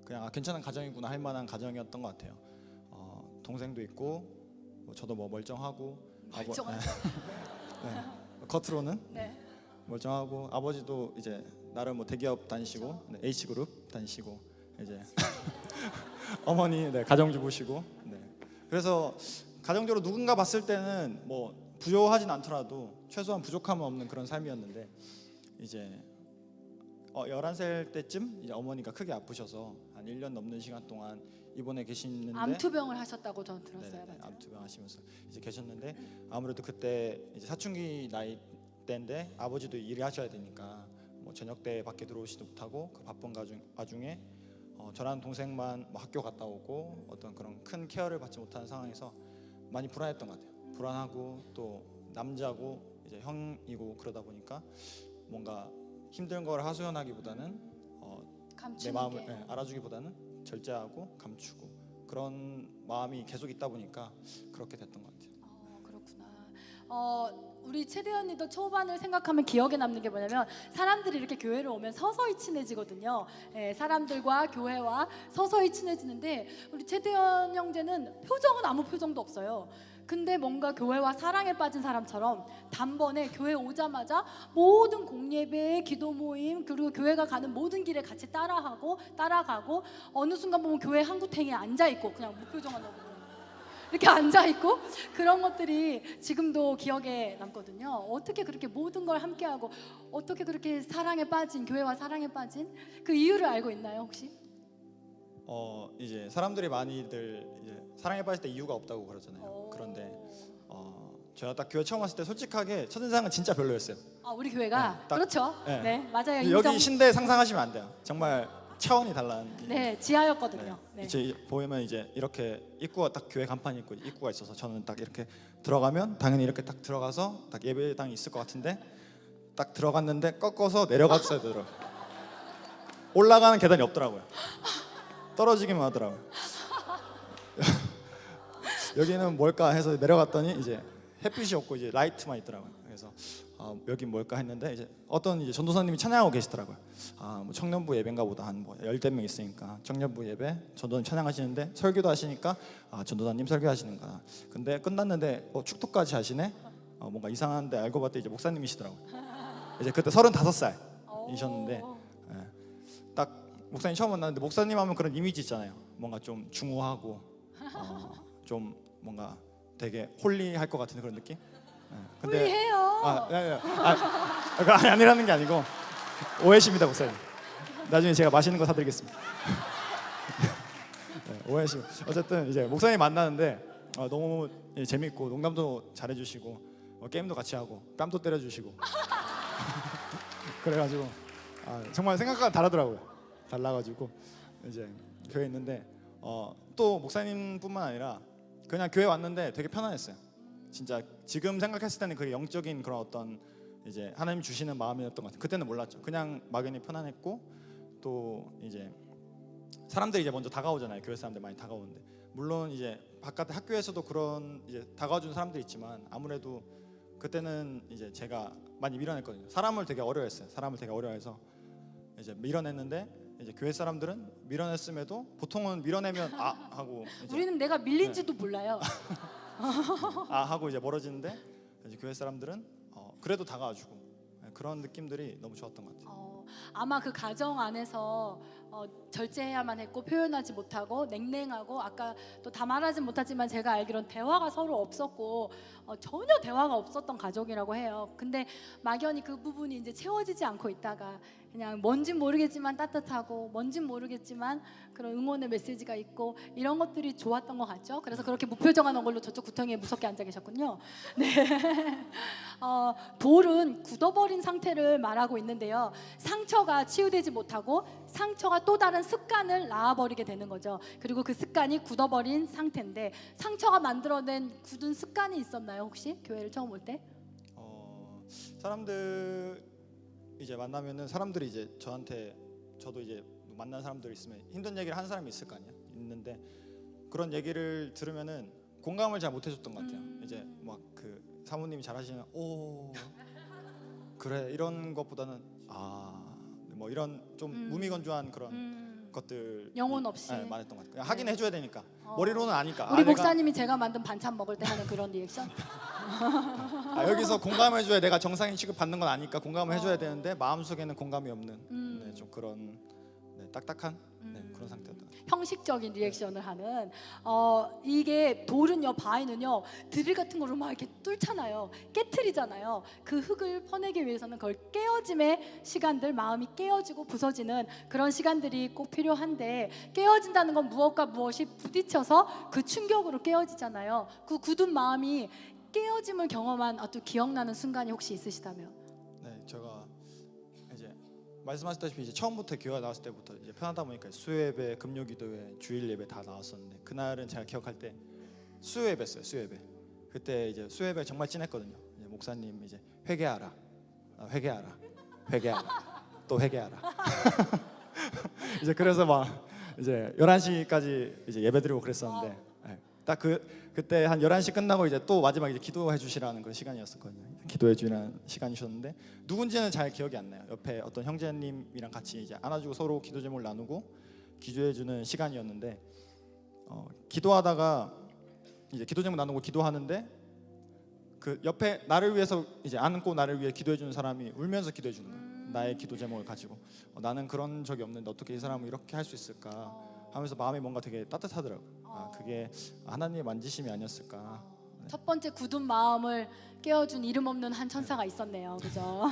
그냥 괜찮은 가정이구나 할 만한 가정이었던 것 같아요. 동생도 있고 저도 뭐 멀쩡하고
멀쩡한.
네. 겉으로는
네.
멀쩡하고 아버지도 이제 나름 뭐 대기업 다니시고 네, H그룹 다니시고 이제 어머니 네, 가정주부시고 네. 그래서 가정적으로 누군가 봤을 때는 뭐 부요하진 않더라도 최소한 부족함은 없는 그런 삶이었는데 이제 11살 때쯤 이제 어머니가 크게 아프셔서 한 1년 넘는 시간 동안 입원해 계시는데
암투병을 하셨다고 저는 들었어요.
네네,
맞아요.
암투병 하시면서 이제 계셨는데 아무래도 그때 이제 사춘기 나이 때인데 아버지도 일을 하셔야 되니까 뭐 저녁 때 밖에 들어오지도 못하고 그 바쁜 와중에 저랑 동생만 뭐 학교 갔다 오고 어떤 그런 큰 케어를 받지 못하는 상황에서 많이 불안했던 것 같아요. 불안하고 또 남자고 이제 형이고 그러다 보니까 뭔가 힘든 걸 하소연하기보다는 내
감추는
마음을
게.
알아주기보다는 절제하고 감추고 그런 마음이 계속 있다 보니까 그렇게 됐던 것 같아요.
그렇구나. 우리 최대 언니도 초반을 생각하면 기억에 남는 게 뭐냐면 사람들이 이렇게 교회를 오면 서서히 친해지거든요. 예, 사람들과 교회와 서서히 친해지는데 우리 최대현 형제는 표정은 아무 표정도 없어요. 근데 뭔가 교회와 사랑에 빠진 사람처럼 단번에 교회 오자마자 모든 공예배, 기도 모임 그리고 교회가 가는 모든 길에 같이 따라가고 어느 순간 보면 교회 한구탱이에 앉아 있고 그냥 무표정한 이렇게 앉아 있고 그런 것들이 지금도 기억에 남거든요. 어떻게 그렇게 모든 걸 함께하고 어떻게 그렇게 사랑에 빠진 교회와 사랑에 빠진 그 이유를 알고 있나요 혹시?
이제 사람들이 많이들 이제 사랑에 빠질 때 이유가 없다고 그러잖아요. 그런데 제가 딱 교회 처음 왔을 때 솔직하게 첫인상은 진짜 별로였어요.
우리 교회가
네, 딱-
그렇죠.
네.
네, 맞아요.
여기
인정.
신대 상상하시면 안 돼요. 정말 차원이 달라는.
네, 지하였거든요. 네.
이제 보면 이제 이렇게 입구가 딱 교회 간판이 있고 입구가 있어서 저는 딱 이렇게 들어가면 당연히 이렇게 딱 들어가서 딱 예배당이 있을 것 같은데 딱 들어갔는데 꺾어서 내려갔어야 되더라고요. 올라가는 계단이 없더라고요. 떨어지기만 하더라고요. 여기는 뭘까 해서 내려갔더니 이제 햇빛이 없고 이제 라이트만 있더라고요. 그래서 여긴 뭘까 했는데 이제 어떤 이제 전도사님이 찬양하고 계시더라고요. 뭐 청년부 예배인가 보다 한 뭐 10명 있으니까 청년부 예배 전도사님 찬양하시는데 설교도 하시니까 전도사님 설교하시는구나. 근데 끝났는데 축도까지 하시네. 뭔가 이상한데 알고 봤더니 이제 목사님이시더라고요. 이제 그때 35살이셨는데 딱 목사님 처음 만났는데 목사님 하면 그런 이미지 있잖아요. 뭔가 좀 중후하고 좀 뭔가 되게 홀리할 것 같은 그런 느낌.
홀리해요.
그거 아니라는 게 아니고 오해십니다 목사님. 나중에 제가 맛있는 거 사드리겠습니다. 네, 오해십. 어쨌든 이제 목사님 만나는데 너무 재밌고 농담도 잘해주시고 게임도 같이 하고 뺨도 때려주시고 그래가지고 정말 생각과 다르더라고요. 달라가지고 이제 교회 있는데 또 목사님뿐만 아니라 그냥 교회 왔는데 되게 편안했어요. 진짜 지금 생각했을 때는 그게 영적인 그런 어떤 이제 하나님 주시는 마음이었던 것 같아요. 그때는 몰랐죠. 그냥 막연히 편안했고 또 이제 사람들이 이제 먼저 다가오잖아요. 교회 사람들 많이 다가오는데 물론 이제 바깥에 학교에서도 그런 이제 다가와주는 사람들이 있지만 아무래도 그때는 이제 제가 많이 밀어냈거든요. 사람을 되게 어려워했어요. 사람을 되게 어려워해서 이제 밀어냈는데 이제 교회 사람들은 밀어냈음에도 보통은 밀어내면 하고 이제
우리는 내가 밀린지도 몰라요.
하고 이제 멀어지는데 이제 교회 사람들은 그래도 다가와주고 그런 느낌들이 너무 좋았던 것 같아요.
아마 그 가정 안에서 절제해야만 했고 표현하지 못하고 냉랭하고 아까 또 다 말하지 못하지만 제가 알기로는 대화가 서로 없었고 전혀 대화가 없었던 가족이라고 해요. 근데 막연히 그 부분이 이제 채워지지 않고 있다가 그냥 뭔진 모르겠지만 따뜻하고 뭔진 모르겠지만 그런 응원의 메시지가 있고 이런 것들이 좋았던 것 같죠. 그래서 그렇게 무표정한 얼굴로 저쪽 구덩이에 무섭게 앉아 계셨군요. 네. 돌은 굳어버린 상태를 말하고 있는데요. 상처가 치유되지 못하고 상처가 또 다른 습관을 낳아버리게 되는 거죠. 그리고 그 습관이 굳어버린 상태인데 상처가 만들어낸 굳은 습관이 있었나요 혹시 교회를 처음 올 때?
사람들 이제 만나면은 사람들이 이제 저도 이제 만난 사람들이 있으면 힘든 얘기를 하는 사람이 있을 거 아니야. 있는데 그런 얘기를 들으면은 공감을 잘 못 해줬던 것 같아요. 이제 막 그 사모님이 잘하시면 오 그래 이런 것보다는 뭐 이런 좀 무미건조한 그런 것들
영혼 없이.
네, 많았던 것 같아요. 그냥 하긴 해줘야 되니까
어.
머리로는 아니까.
우리
내가-
목사님이 제가 만든 반찬 먹을 때 하는 그런 리액션.
여기서 공감해줘야 내가 정상인 취급 받는 건 아니까 공감을 해줘야 되는데 마음속에는 공감이 없는 네, 좀 그런 네, 딱딱한 네, 그런 상태였던.
형식적인 리액션을 하는 이게 돌은요, 바위는요 드릴 같은 거로 막 이렇게 뚫잖아요, 깨트리잖아요. 그 흙을 퍼내기 위해서는 그걸 깨어짐의 시간들, 마음이 깨어지고 부서지는 그런 시간들이 꼭 필요한데, 깨어진다는 건 무엇과 무엇이 부딪혀서 그 충격으로 깨어지잖아요. 그 굳은 마음이 깨어짐을 경험한 또 기억나는 순간이 혹시 있으시다면?
네, 제가 이제 말씀하셨다시피 이제 처음부터 교회 나왔을 때부터 이제 편하다 보니까 수요예배, 금요기도회, 주일 예배 다 나왔었는데 그날은 제가 기억할 때 수요예배였어요. 수요예배. 그때 이제 수요예배 정말 찐했거든요. 이제 목사님 이제 회개하라, 회개하라, 회개하라, 또 회개하라. 이제 그래서 막 이제 11시까지 이제 예배드리고 그랬었는데 딱 그때 한 11시 끝나고 이제 또 마지막에 이제 기도해 주시라는 그런 시간이었었거든요. 기도해 주라는 시간이셨는데 누군지는 잘 기억이 안 나요. 옆에 어떤 형제님이랑 같이 이제 안아주고 서로 기도 제목을 나누고 기도해 주는 시간이었는데 기도하다가 이제 기도 제목 나누고 기도하는데 그 옆에 나를 위해서 이제 안고 나를 위해 기도해 주는 사람이 울면서 기도해 주는 거예요. 나의 기도 제목을 가지고 나는 그런 적이 없는데 어떻게 이 사람은 이렇게 할 수 있을까 하면서 마음이 뭔가 되게 따뜻하더라고요. 그게 하나님의 만지심이 아니었을까.
첫 번째 굳은 마음을 깨워준 이름 없는 한 천사가 있었네요. 그죠?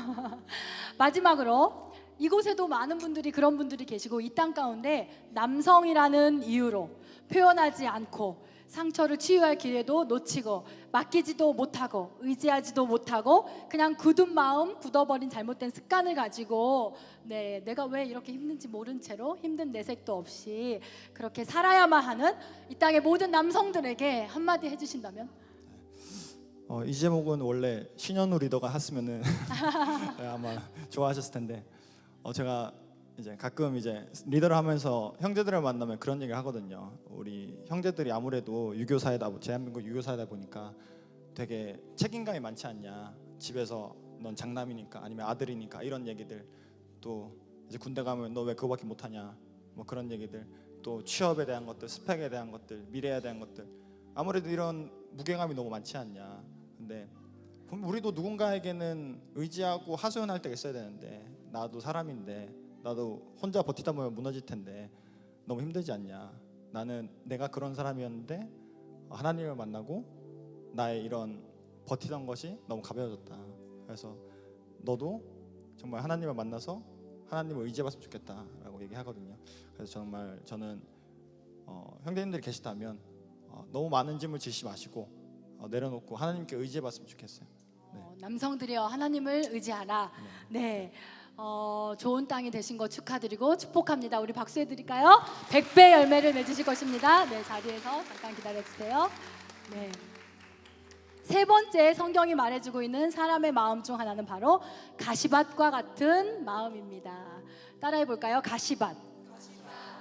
마지막으로 이곳에도 많은 분들이, 그런 분들이 계시고 이 땅 가운데 남성이라는 이유로 표현하지 않고 상처를 치유할 기회도 놓치고 맡기지도 못하고 의지하지도 못하고 그냥 굳은 마음, 굳어버린 잘못된 습관을 가지고 내가 왜 이렇게 힘든지 모른 채로 힘든 내색도 없이 그렇게 살아야만 하는 이 땅의 모든 남성들에게 한마디 해주신다면?
이 제목은 원래 신현우 리더가 했으면은 아마 좋아하셨을 텐데 제가 이제 가끔 이제 리더를 하면서 형제들을 만나면 그런 얘기를 하거든요. 우리 형제들이 아무래도 유교사회다, 대한민국 유교사회다 보니까 되게 책임감이 많지 않냐. 집에서 넌 장남이니까 아니면 아들이니까 이런 얘기들, 또 이제 군대 가면 너 왜 그거밖에 못하냐, 뭐 그런 얘기들, 또 취업에 대한 것들, 스펙에 대한 것들, 미래에 대한 것들, 아무래도 이런 무게감이 너무 많지 않냐. 근데 우리도 누군가에게는 의지하고 하소연할 때가 있어야 되는데 나도 사람인데 나도 혼자 버티다 보면 무너질 텐데 너무 힘들지 않냐. 나는 내가 그런 사람이었는데 하나님을 만나고 나의 이런 버티던 것이 너무 가벼워졌다. 그래서 너도 정말 하나님을 만나서 하나님을 의지해봤으면 좋겠다라고 얘기하거든요. 그래서 정말 저는 형제님들이 계시다면 너무 많은 짐을 지시 마시고 내려놓고 하나님께 의지해봤으면 좋겠어요. 네.
남성들이여 하나님을 의지하라. 네. 좋은 땅이 되신 거 축하드리고 축복합니다. 우리 박수해 드릴까요? 100배 열매를 맺으실 것입니다. 네, 자리에서 잠깐 기다려 주세요. 네. 세 번째 성경이 말해주고 있는 사람의 마음 중 하나는 바로 가시밭과 같은 마음입니다. 따라해 볼까요? 가시밭.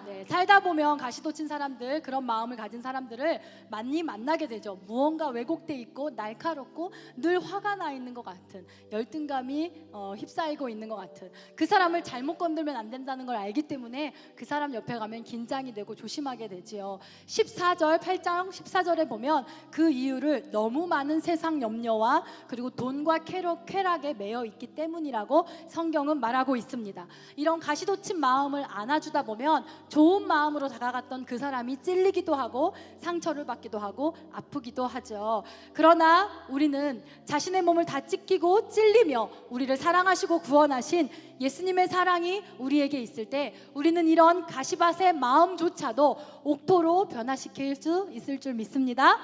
네, 살다 보면 가시도 친 사람들, 그런 마음을 가진 사람들을 많이 만나게 되죠. 무언가 왜곡돼 있고 날카롭고 늘 화가 나 있는 것 같은, 열등감이 휩싸이고 있는 것 같은, 그 사람을 잘못 건들면 안 된다는 걸 알기 때문에 그 사람 옆에 가면 긴장이 되고 조심하게 되지요. 14절, 8장 14절에 보면 그 이유를 너무 많은 세상 염려와 그리고 돈과 쾌락에 매여 있기 때문이라고 성경은 말하고 있습니다. 이런 가시도 친 마음을 안아주다 보면 좋은 마음으로 다가갔던 그 사람이 찔리기도 하고 상처를 받기도 하고 아프기도 하죠. 그러나 우리는 자신의 몸을 다 찢기고 찔리며 우리를 사랑하시고 구원하신 예수님의 사랑이 우리에게 있을 때 우리는 이런 가시밭의 마음조차도 옥토로 변화시킬 수 있을 줄 믿습니다.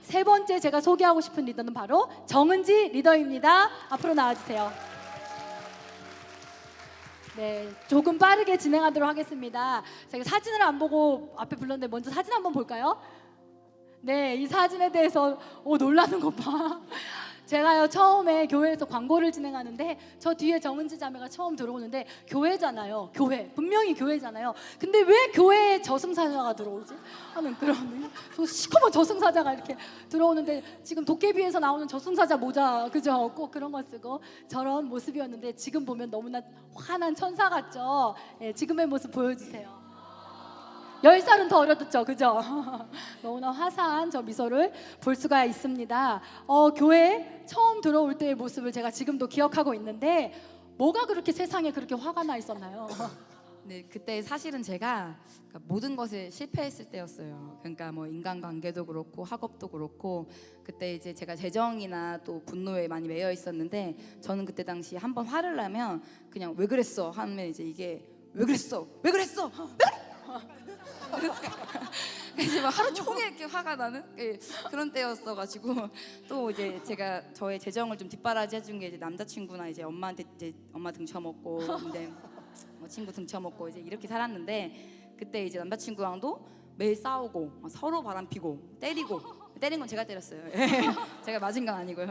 세 번째 제가 소개하고 싶은 리더는 바로 정은지 리더입니다. 앞으로 나와주세요. 네, 조금 빠르게 진행하도록 하겠습니다. 제가 사진을 안 보고 앞에 불렀는데 먼저 사진 한번 볼까요? 네, 이 사진에 대해서 놀라는 것 봐. 제가요 처음에 교회에서 광고를 진행하는데 저 뒤에 정은지 자매가 처음 들어오는데 교회잖아요. 교회, 분명히 교회잖아요. 근데 왜 교회에 저승사자가 들어오지? 하는 그런 시커먼 저승사자가 이렇게 들어오는데 지금 도깨비에서 나오는 저승사자 모자, 그죠? 꼭 그런 거 쓰고 저런 모습이었는데 지금 보면 너무나 환한 천사 같죠? 네, 지금의 모습 보여주세요. 10살은 더 어렸죠, 그죠? 너무나 화사한 저 미소를 볼 수가 있습니다. 교회 처음 들어올 때의 모습을 제가 지금도 기억하고 있는데 뭐가 그렇게 세상에 그렇게 화가 나 있었나요?
네, 그때 사실은 제가 그러니까 모든 것에 실패했을 때였어요. 그러니까 뭐 인간관계도 그렇고 학업도 그렇고 그때 이제 제가 재정이나 또 분노에 많이 매여 있었는데 저는 그때 당시 한번 화를 나면 그냥 왜 그랬어 하면 이제 이게 왜 그랬어 왜 그랬어 그래서 막 하루 종일 이렇게 화가 나는 그런 때였어가지고 또 이제 제가 저의 재정을 좀 뒷바라지 해준 게 이제 남자친구나 이제 엄마한테 이제 엄마 등쳐먹고 근데 친구 등쳐먹고 이제 이렇게 살았는데 그때 이제 남자친구랑도 매일 싸우고 서로 바람피고 때리고 때린 건 제가 때렸어요. 제가 맞은 건 아니고요.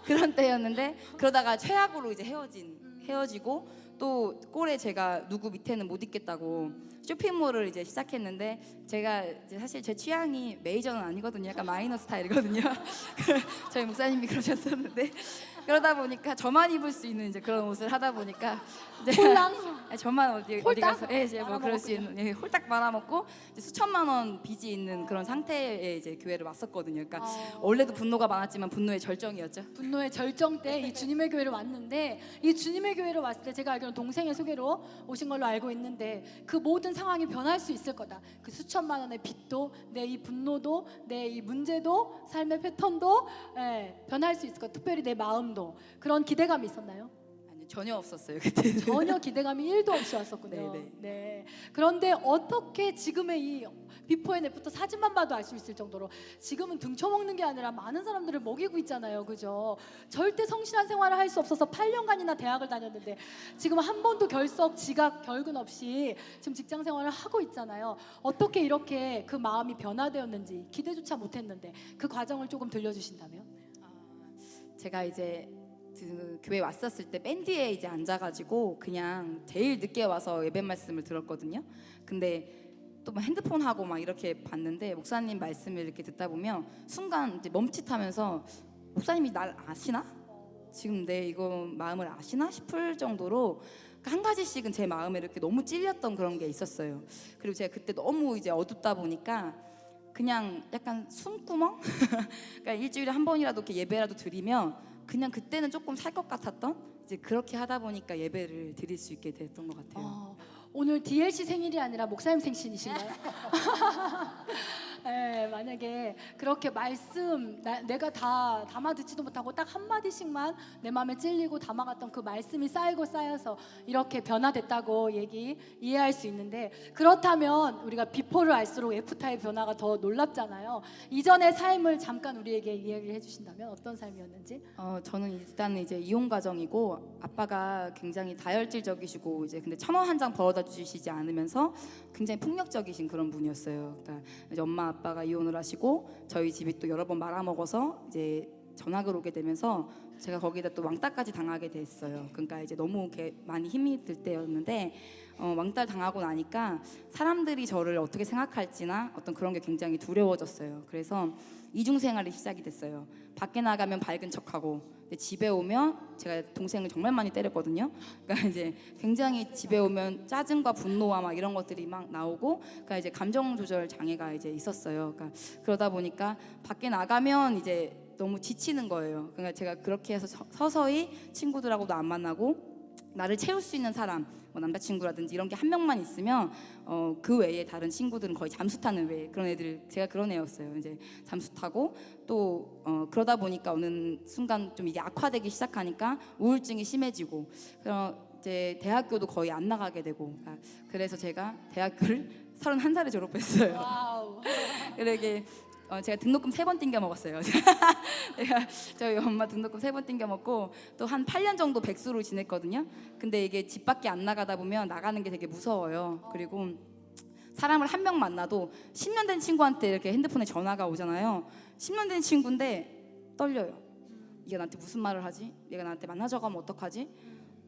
그런 때였는데 그러다가 최악으로 이제 헤어지고 또 꼴에 제가 누구 밑에는 못 있겠다고 쇼핑몰을 이제 시작했는데 제가 이제 사실 제 취향이 메이저는 아니거든요. 약간 마이너 스타일이거든요. 저희 목사님이 그러셨었는데 그러다 보니까 저만 입을 수 있는 이제 그런 옷을 하다 보니까 이제
홀랑?
저만 어디
홀딱?
가서 이제 뭐 그럴 수 있는 홀딱 말아먹고 이제 수천만 원 빚이 있는 그런 상태에 이제 교회를 왔었거든요. 그러니까 원래도 분노가 많았지만 분노의 절정이었죠.
분노의 절정 때 이 주님의 교회를 왔는데 이 주님의 교회를 왔을 때 제가 알기로는 동생의 소개로 오신 걸로 알고 있는데 그 모든 상황이 변할 수 있을 거다. 그 수천만 원의 빚도 내 이 분노도 내 이 문제도 삶의 패턴도 변할 수 있을 거다. 특별히 내 마음도 그런 기대감이 있었나요?
아니 전혀 없었어요 그때.
전혀 기대감이 1도 없이 왔었군요.
네,
네. 그런데 어떻게 지금의 이 비포 앤 애프터 사진만 봐도 알 수 있을 정도로 지금은 등쳐먹는 게 아니라 많은 사람들을 먹이고 있잖아요. 그죠? 절대 성실한 생활을 할 수 없어서 8년간이나 대학을 다녔는데 지금 한 번도 결석, 지각, 결근 없이 지금 직장 생활을 하고 있잖아요. 어떻게 이렇게 그 마음이 변화되었는지 기대조차 못했는데 그 과정을 조금 들려주신다면?
제가 이제 그 교회 왔었을 때 밴드에 이제 앉아가지고 그냥 제일 늦게 와서 예배 말씀을 들었거든요. 근데 또 막 핸드폰 하고 막 이렇게 봤는데 목사님 말씀을 이렇게 듣다 보면 순간 이제 멈칫하면서 목사님이 날 아시나? 지금 내 이거 마음을 아시나 싶을 정도로 한 가지씩은 제 마음에 이렇게 너무 찔렸던 그런 게 있었어요. 그리고 제가 그때 너무 이제 어둡다 보니까 그냥 약간 숨구멍? 그러니까 일주일에 한 번이라도 이렇게 예배라도 드리면 그냥 그때는 조금 살 것 같았던 이제 그렇게 하다 보니까 예배를 드릴 수 있게 됐던 것 같아요.
오늘 DLC 생일이 아니라 목사님 생신이신가요? 네, 만약에 그렇게 말씀 내가 다 담아 듣지도 못하고 딱 한마디씩만 내 마음에 찔리고 담아갔던 그 말씀이 쌓이고 쌓여서 이렇게 변화됐다고 이해할 수 있는데 그렇다면 우리가 비포를 알수록 애프터의 변화가 더 놀랍잖아요. 이전의 삶을 잠깐 우리에게 이야기를 해주신다면 어떤 삶이었는지?
저는 일단 이제 이혼 가정이고 아빠가 굉장히 다혈질적이시고 이제 근데 1,000원 한 장 벌어다 주시지 않으면서 굉장히 폭력적이신 그런 분이었어요. 그러니까 이제 엄마 아빠가 이혼을 하시고 저희 집이 또 여러 번 말아먹어서 이제 전학을 오게 되면서 제가 거기다 또 왕따까지 당하게 됐어요. 그러니까 이제 너무 많이 힘이 들 때였는데 왕따를 당하고 나니까 사람들이 저를 어떻게 생각할지나 어떤 그런 게 굉장히 두려워졌어요. 그래서 이중 생활이 시작이 됐어요. 밖에 나가면 밝은 척하고 근데 집에 오면 제가 동생을 정말 많이 때렸거든요. 그러니까 이제 굉장히 집에 오면 짜증과 분노와 막 이런 것들이 막 나오고, 그러니까 이제 감정 조절 장애가 이제 있었어요. 그러니까 그러다 보니까 밖에 나가면 이제 너무 지치는 거예요. 그러니까 제가 그렇게 해서 서서히 친구들하고도 안 만나고 나를 채울 수 있는 사람, 뭐 남자친구라든지 이런 게 한 명만 있으면 그 외에 다른 친구들은 거의 잠수 타는 외에 그런 애들, 제가 그런 애였어요. 이제 잠수 타고 또 그러다 보니까 어느 순간 좀 이게 악화되기 시작하니까 우울증이 심해지고 이제 대학교도 거의 안 나가게 되고, 그래서 제가 대학교를 31살에 졸업했어요.
와우.
이렇게 제가 등록금 3번 띵겨 먹었어요. 제가 저희 엄마 등록금 3번 띵겨 먹고 또 한 8년 정도 백수로 지냈거든요. 근데 이게 집 밖에 안 나가다 보면 나가는 게 되게 무서워요. 그리고 사람을 한 명 만나도 10년 된 친구한테 이렇게 핸드폰에 전화가 오잖아요. 10년 된 친구인데 떨려요. 얘가 나한테 무슨 말을 하지? 얘가 나한테 만나자고 하면 어떡하지?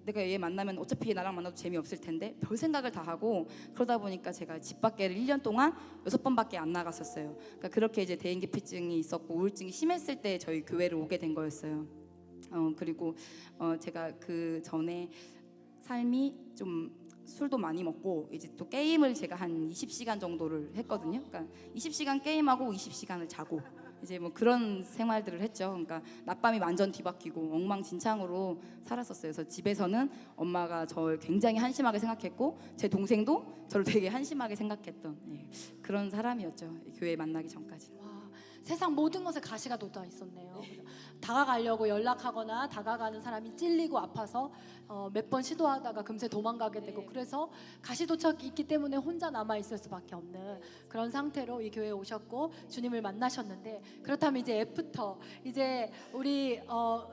내가 얘 만나면 어차피 얘 나랑 만나도 재미없을 텐데 별 생각을 다 하고, 그러다 보니까 제가 집 밖에를 1년 동안 6번밖에 안 나갔었어요. 그러니까 그렇게 이제 대인기피증이 있었고 우울증이 심했을 때 저희 교회를 오게 된 거였어요. 그리고 제가 그 전에 삶이 좀 술도 많이 먹고 이제 또 게임을 제가 한 20시간 정도를 했거든요. 그러니까 20시간 게임하고 20시간을 자고 이제 뭐 그런 생활들을 했죠. 그러니까 낮밤이 완전 뒤바뀌고 엉망진창으로 살았었어요. 그래서 집에서는 엄마가 저를 굉장히 한심하게 생각했고 제 동생도 저를 되게 한심하게 생각했던 그런 사람이었죠. 교회 만나기 전까지.
와, 세상 모든 것에 가시가 돋아 있었네요. 그래서 다가가려고 연락하거나 다가가는 사람이 찔리고 아파서 몇 번 시도하다가 금세 도망가게 되고 그래서 가시도착이 있기 때문에 혼자 남아 있을 수밖에 없는 그런 상태로 이 교회에 오셨고 주님을 만나셨는데 그렇다면 이제 애프터 이제 우리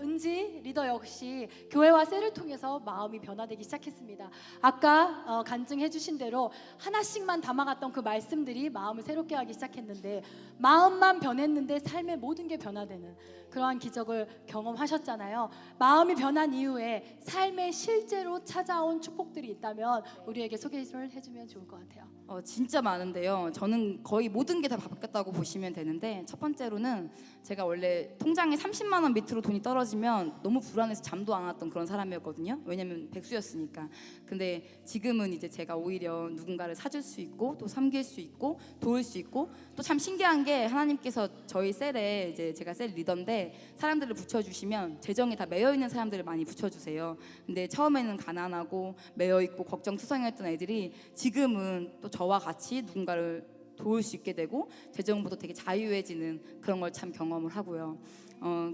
은지 리더 역시 교회와 셀을 통해서 마음이 변화되기 시작했습니다. 아까 간증해 주신 대로 하나씩만 담아갔던 그 말씀들이 마음을 새롭게 하기 시작했는데 마음만 변했는데 삶의 모든 게 변화되는 그러한 기적을 경험하셨잖아요. 마음이 변한 이후에 삶에 실제로 찾아온 축복들이 있다면 우리에게 소개를 해주면 좋을 것 같아요.
진짜 많은데요. 저는 거의 모든 게 다 바뀌었다고 보시면 되는데 첫 번째로는 제가 원래 통장에 30만 원 밑으로 돈이 떨어지면 너무 불안해서 잠도 안 왔던 그런 사람이었거든요. 왜냐면 백수였으니까. 근데 지금은 이제 제가 오히려 누군가를 사줄 수 있고 또 섬길 수 있고 도울 수 있고 또 참 신기한 게 하나님께서 저희 셀에 이제 제가 셀 리더인데 사람들을 붙여주시면 재정에 다 매여 있는 사람들을 많이 붙여주세요. 근데 처음에는 가난하고 매여 있고 걱정투성이었던 애들이 지금은 또 저와 같이 누군가를 도울 수 있게 되고 재정부터 되게 자유해지는 그런 걸 참 경험을 하고요.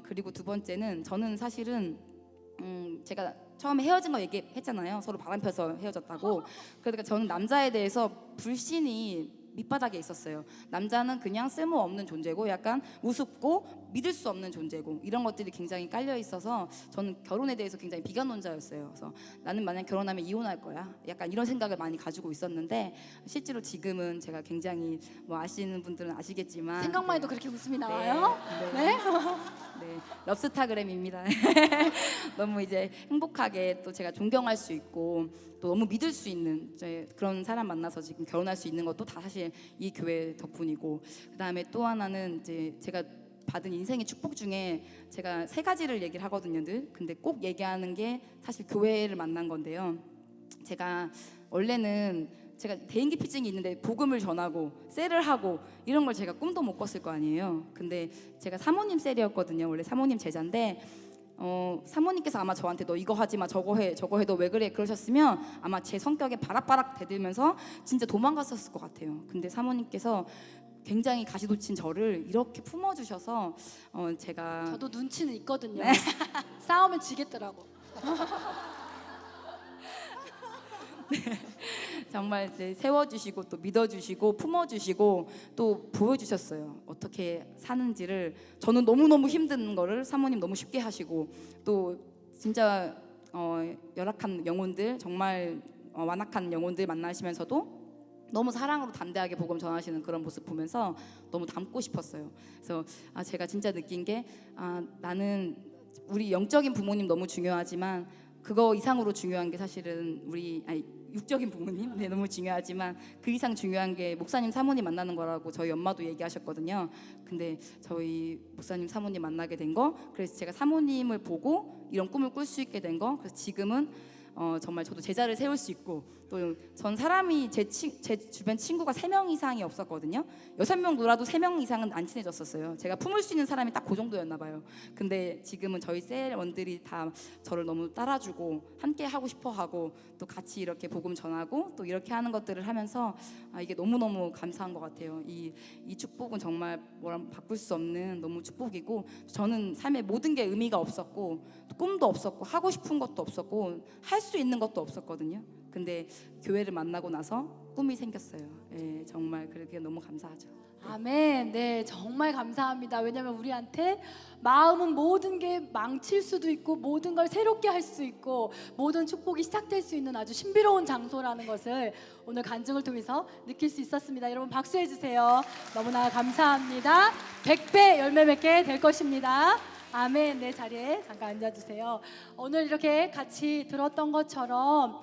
그리고 두 번째는 저는 사실은 제가 처음에 헤어진 거 얘기했잖아요. 서로 바람 펴서 헤어졌다고. 그러니까 저는 남자에 대해서 불신이 밑바닥에 있었어요. 남자는 그냥 쓸모없는 존재고 약간 우습고 믿을 수 없는 존재고 이런 것들이 굉장히 깔려 있어서 저는 결혼에 대해서 굉장히 비관론자였어요. 그래서 나는 만약 결혼하면 이혼할 거야. 약간 이런 생각을 많이 가지고 있었는데 실제로 지금은 제가 굉장히 뭐 아시는 분들은 아시겠지만
생각만 해도 그렇게 웃음이 나와요?
네. 네, 럽스타그램입니다. 너무 이제 행복하게 또 제가 존경할 수 있고 또 너무 믿을 수 있는 그런 사람 만나서 지금 결혼할 수 있는 것도 다 사실 이 교회 덕분이고 그다음에 또 하나는 이제 제가 받은 인생의 축복 중에 제가 3가지를 얘기를 하거든요 늘. 근데 꼭 얘기하는 게 사실 교회를 만난 건데요. 제가 원래는 제가 대인기피증이 있는데 복음을 전하고 셀을 하고 이런 걸 제가 꿈도 못 꿨을 거 아니에요. 근데 제가 사모님 셀이었거든요. 원래 사모님 제자인데 사모님께서 아마 저한테 너 이거 하지 마 저거 해 너 왜 그래 그러셨으면 아마 제 성격에 바락바락 대들면서 진짜 도망갔었을 것 같아요. 근데 사모님께서 굉장히 가시돋친 저를 이렇게 품어주셔서 제가
저도 눈치는 있거든요.
네.
싸우면 지겠더라고.
정말 세워주시고 또 믿어주시고 품어주시고 또 보여주셨어요. 어떻게 사는지를. 저는 너무너무 힘든 거를 사모님 너무 쉽게 하시고 또 진짜 열악한 영혼들 정말 완악한 영혼들 만나시면서도 너무 사랑으로 담대하게 복음 전하시는 그런 모습 보면서 너무 닮고 싶었어요. 그래서 제가 진짜 느낀 게 나는 우리 영적인 부모님 너무 중요하지만 그거 이상으로 중요한 게 사실은 육적인 부모님 너무 중요하지만 그 이상 중요한 게 목사님 사모님 만나는 거라고 저희 엄마도 얘기하셨거든요. 근데 저희 목사님 사모님 만나게 된 거 그래서 제가 사모님을 보고 이런 꿈을 꿀 수 있게 된 거 그래서 지금은 정말 저도 제자를 세울 수 있고 또 전 사람이 제 주변 친구가 3명 이상이 없었거든요. 6명 놀아도 3명 이상은 안 친해졌었어요. 제가 품을 수 있는 사람이 딱 그 정도였나 봐요. 근데 지금은 저희 셀원들이 다 저를 너무 따라주고 함께 하고 싶어하고 또 같이 이렇게 복음 전하고 또 이렇게 하는 것들을 하면서 이게 너무너무 감사한 것 같아요. 이 축복은 정말 뭐라 바꿀 수 없는 너무 축복이고 저는 삶에 모든 게 의미가 없었고 꿈도 없었고 하고 싶은 것도 없었고 할 수 있는 것도 없었거든요. 근데 교회를 만나고 나서 꿈이 생겼어요. 예, 정말 그렇게 너무 감사하죠.
아멘. 네, 정말 감사합니다. 왜냐하면 우리한테 마음은 모든 게 망칠 수도 있고 모든 걸 새롭게 할 수 있고 모든 축복이 시작될 수 있는 아주 신비로운 장소라는 것을 오늘 간증을 통해서 느낄 수 있었습니다. 여러분 박수해 주세요. 너무나 감사합니다. 100배 열매 맺게 될 것입니다. 아멘. 네, 자리에 잠깐 앉아주세요. 오늘 이렇게 같이 들었던 것처럼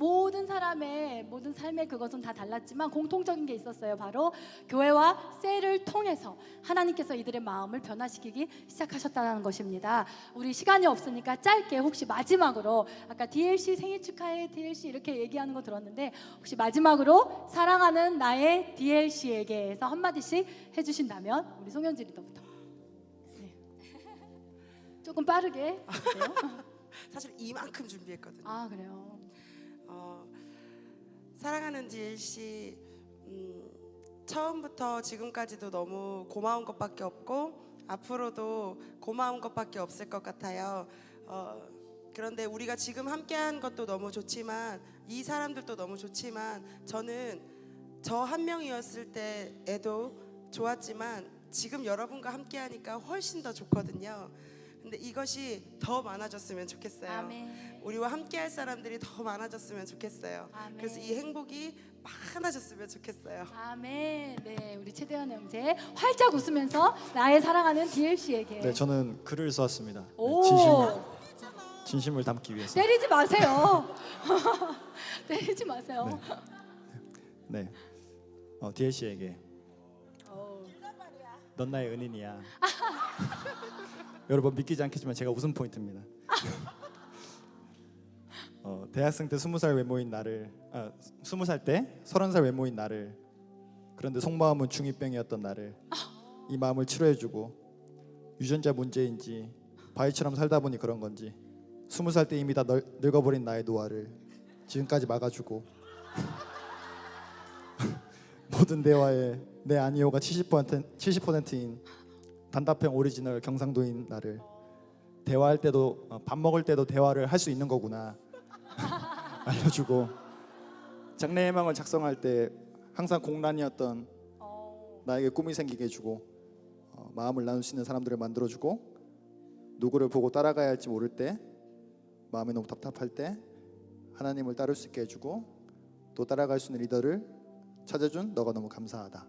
모든 사람의 모든 삶의 그것은 다 달랐지만 공통적인 게 있었어요. 바로 교회와 셀을 통해서 하나님께서 이들의 마음을 변화시키기 시작하셨다는 것입니다. 우리 시간이 없으니까 짧게 혹시 마지막으로 아까 DLC 생일 축하해 DLC 이렇게 얘기하는 거 들었는데 혹시 마지막으로 사랑하는 나의 DLC에게 해서 한마디씩 해주신다면 우리 송현지 리더부터. 네. 조금 빠르게 해주세요.
사실 이만큼 준비했거든요.
아 그래요.
사랑하는 DLC, 처음부터 지금까지도 너무 고마운 것밖에 없고 앞으로도 고마운 것밖에 없을 것 같아요. 그런데 우리가 지금 함께한 것도 너무 좋지만 이 사람들도 너무 좋지만 저는 저 한 명이었을 때에도 좋았지만 지금 여러분과 함께하니까 훨씬 더 좋거든요. 근데 이것이 더 많아졌으면 좋겠어요.
아멘.
우리와 함께할 사람들이 더 많아졌으면 좋겠어요.
아멘.
그래서 이 행복이 많아졌으면 좋겠어요.
아멘. 네, 우리 최대현 형제 활짝 웃으면서 나의 사랑하는 DLC에게.
네, 저는 글을 써왔습니다. 네,
오.
진심을 담기 위해서.
때리지 마세요. 때리지 마세요.
네, DLC에게
오.
넌 나의 은인이야. 여러분 믿기지 않겠지만 제가 웃음 포인트입니다. 대학생 때 20살 외모인 나를 20살 때 30살 외모인 나를 그런데 속마음은 중2병이었던 나를 이 마음을 치료해주고 유전자 문제인지 바위처럼 살다 보니 그런 건지 20살 때 이미 다 늙어버린 나의 노화를 지금까지 막아주고 모든 대화에 내 아니오가 70%인 단답형 오리지널 경상도인 나를 대화할 때도 밥 먹을 때도 대화를 할 수 있는 거구나 알려주고 장래 희망을 작성할 때 항상 공란이었던 나에게 꿈이 생기게 해주고 마음을 나눌 수 있는 사람들을 만들어주고 누구를 보고 따라가야 할지 모를 때 마음이 너무 답답할 때 하나님을 따를 수 있게 해주고 또 따라갈 수 있는 리더를 찾아준 너가 너무 감사하다.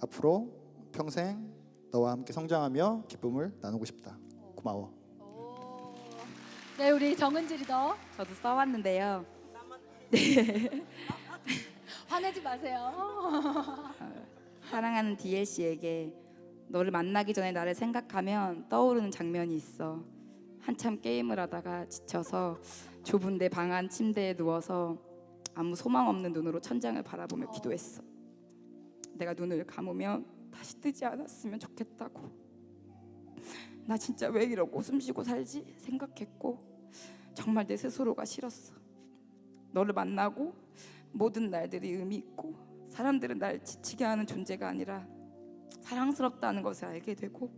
앞으로 평생 너와 함께 성장하며 기쁨을 나누고 싶다. 고마워.
오. 네, 우리 정은지 리더
저도 써왔는데요.
화내지 마세요.
사랑하는 DLC에게 너를 만나기 전에 나를 생각하면 떠오르는 장면이 있어. 한참 게임을 하다가 지쳐서 좁은 내 방 안 침대에 누워서 아무 소망 없는 눈으로 천장을 바라보며 기도했어. 내가 눈을 감으면 다시 뜨지 않았으면 좋겠다고. 나 진짜 왜 이러고 숨쉬고 살지 생각했고 정말 내 스스로가 싫었어. 너를 만나고 모든 날들이 의미 있고 사람들은 날 지치게 하는 존재가 아니라 사랑스럽다는 것을 알게 되고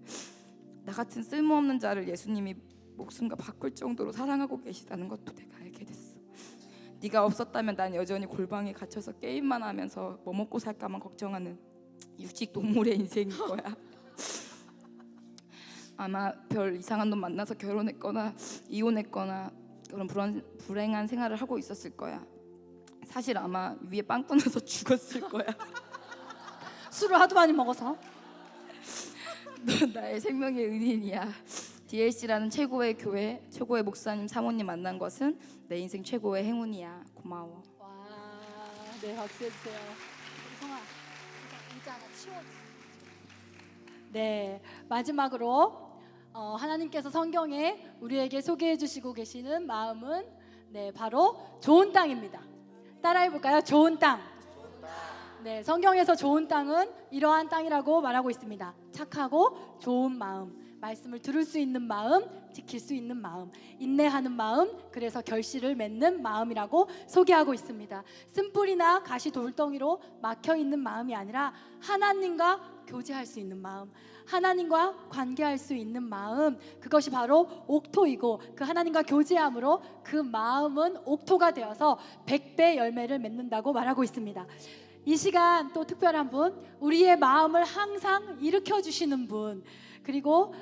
나 같은 쓸모없는 자를 예수님이 목숨과 바꿀 정도로 사랑하고 계시다는 것도 내가 알게 됐어. 네가 없었다면 난 여전히 골방에 갇혀서 게임만 하면서 뭐 먹고 살까만 걱정하는 육식 동물의 인생일 거야. 아마 별 이상한 놈 만나서 결혼했거나 이혼했거나 그런 불행한 생활을 하고 있었을 거야. 사실 아마 위에 빵 떠나서 죽었을 거야.
술을 하도 많이 먹어서.
넌 나의 생명의 은인이야. DLC라는 최고의 교회, 최고의 목사님, 사모님 만난 것은 내 인생 최고의 행운이야. 고마워.
와, 네 박수 해주세요. 성아, 의자 하나 치워주세요. 네, 마지막으로 하나님께서 성경에 우리에게 소개해 주시고 계시는 마음은 바로 좋은 땅입니다. 따라해 볼까요? 좋은 땅. 네, 성경에서 좋은 땅은 이러한 땅이라고 말하고 있습니다. 착하고 좋은 마음, 말씀을 들을 수 있는 마음, 지킬 수 있는 마음, 인내하는 마음, 그래서 결실을 맺는 마음이라고 소개하고 있습니다. 쓴뿌리나 가시 돌덩이로 막혀 있는 마음이 아니라 하나님과 교제할 수 있는 마음, 하나님과 관계할 수 있는 마음, 그것이 바로 옥토이고 그 하나님과 교제함으로 그 마음은 옥토가 되어서 100배 열매를 맺는다고 말하고 있습니다. 이 시간 또 특별한 분, 우리의 마음을 항상 일으켜 주시는 분, 그리고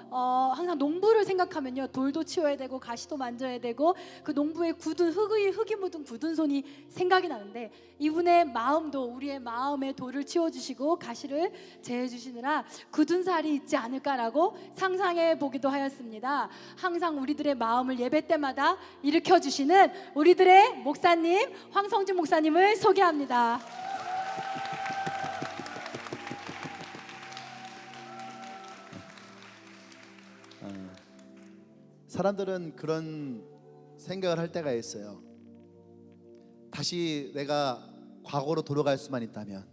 항상 농부를 생각하면요, 돌도 치워야 되고 가시도 만져야 되고 그 농부의 굳은 흙이 묻은 굳은 손이 생각이 나는데, 이분의 마음도 우리의 마음에 돌을 치워주시고 가시를 제해주시느라 굳은 살이 있지 않을까라고 상상해 보기도 하였습니다. 항상 우리들의 마음을 예배 때마다 일으켜주시는 우리들의 목사님 황성준 목사님을 소개합니다.
사람들은 그런 생각을 할 때가 있어요. 다시 내가 과거로 돌아갈 수만 있다면,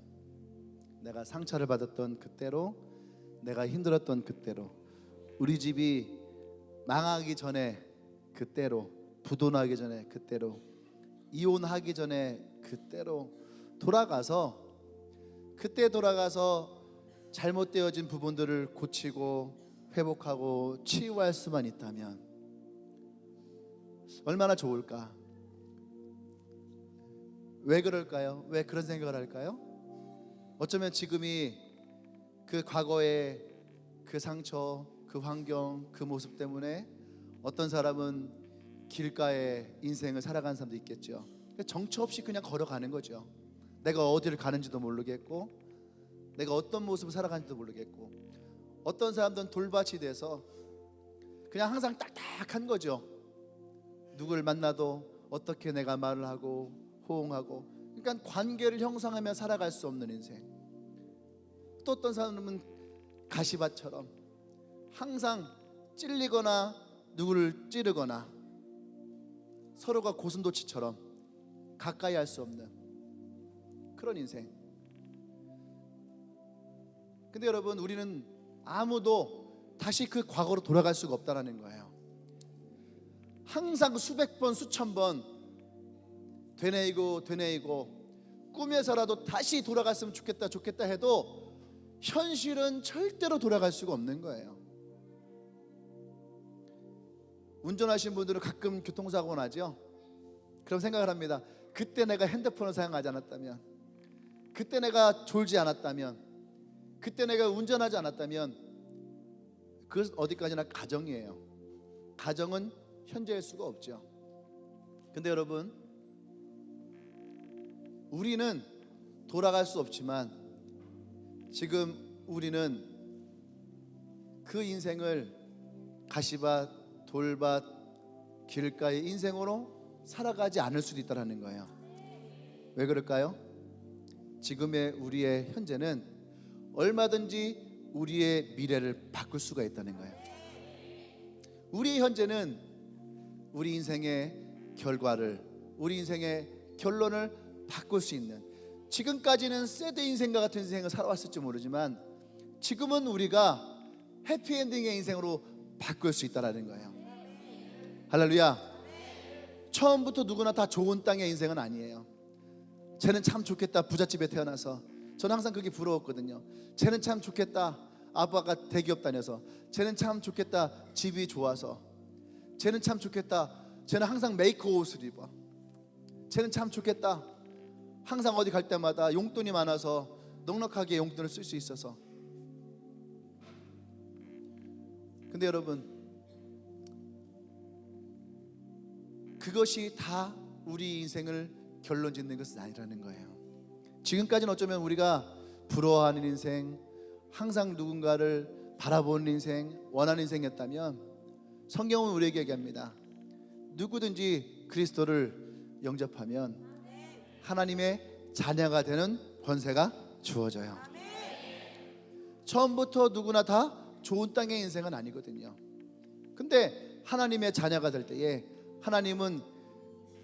내가 상처를 받았던 그때로, 내가 힘들었던 그때로, 우리 집이 망하기 전에 그때로, 부도나기 전에 그때로, 이혼하기 전에 그때로 돌아가서, 그때 돌아가서 잘못되어진 부분들을 고치고 회복하고 치유할 수만 있다면 얼마나 좋을까? 왜 그럴까요? 왜 그런 생각을 할까요? 어쩌면 지금이 그 과거의 그 상처, 그 환경, 그 모습 때문에 어떤 사람은 길가에 인생을 살아가는 사람도 있겠죠. 정처 없이 그냥 걸어가는 거죠. 내가 어디를 가는지도 모르겠고, 내가 어떤 모습을 살아가는지도 모르겠고, 어떤 사람들은 돌밭이 돼서 그냥 항상 딱딱한 거죠. 누굴 만나도 어떻게 내가 말을 하고 호응하고, 그러니까 관계를 형성하며 살아갈 수 없는 인생. 또 어떤 사람은 가시밭처럼 항상 찔리거나 누구를 찌르거나 서로가 고슴도치처럼 가까이 할 수 없는 그런 인생. 근데 여러분, 우리는 아무도 다시 그 과거로 돌아갈 수가 없다는 거예요. 항상 수백 번 수천 번 되뇌이고 꿈에서라도 다시 돌아갔으면 좋겠다 해도 현실은 절대로 돌아갈 수가 없는 거예요. 운전하시는 분들은 가끔 교통사고 나죠. 그럼 생각을 합니다. 그때 내가 핸드폰을 사용하지 않았다면, 그때 내가 졸지 않았다면, 그때 내가 운전하지 않았다면, 그 어디까지나 가정이에요. 가정은 현재일 수가 없죠. 근데 여러분, 우리는 돌아갈 수 없지만 지금 우리는 그 인생을 가시밭, 돌밭, 길가의 인생으로 살아가지 않을 수도 있다는 거예요. 왜 그럴까요? 지금의 우리의 현재는 얼마든지 우리의 미래를 바꿀 수가 있다는 거예요. 우리의 현재는 우리 인생의 결과를, 우리 인생의 결론을 바꿀 수 있는, 지금까지는 새드 인생과 같은 인생을 살아왔을지 모르지만 지금은 우리가 해피엔딩의 인생으로 바꿀 수 있다는 거예요. 할렐루야. 처음부터 누구나 다 좋은 땅의 인생은 아니에요. 쟤는 참 좋겠다, 부잣집에 태어나서. 저는 항상 그게 부러웠거든요. 쟤는 참 좋겠다, 아빠가 대기업 다녀서. 쟤는 참 좋겠다, 집이 좋아서. 쟤는 참 좋겠다, 쟤는 항상 메이커 옷을 입어. 쟤는 참 좋겠다, 항상 어디 갈 때마다 용돈이 많아서 넉넉하게 용돈을 쓸 수 있어서. 근데 여러분, 그것이 다 우리 인생을 결론 짓는 것은 아니라는 거예요. 지금까지는 어쩌면 우리가 부러워하는 인생, 항상 누군가를 바라보는 인생, 원하는 인생이었다면, 성경은 우리에게 얘기합니다. 누구든지 그리스도를 영접하면 하나님의 자녀가 되는 권세가 주어져요. 처음부터 누구나 다 좋은 땅의 인생은 아니거든요. 근데 하나님의 자녀가 될 때에 하나님은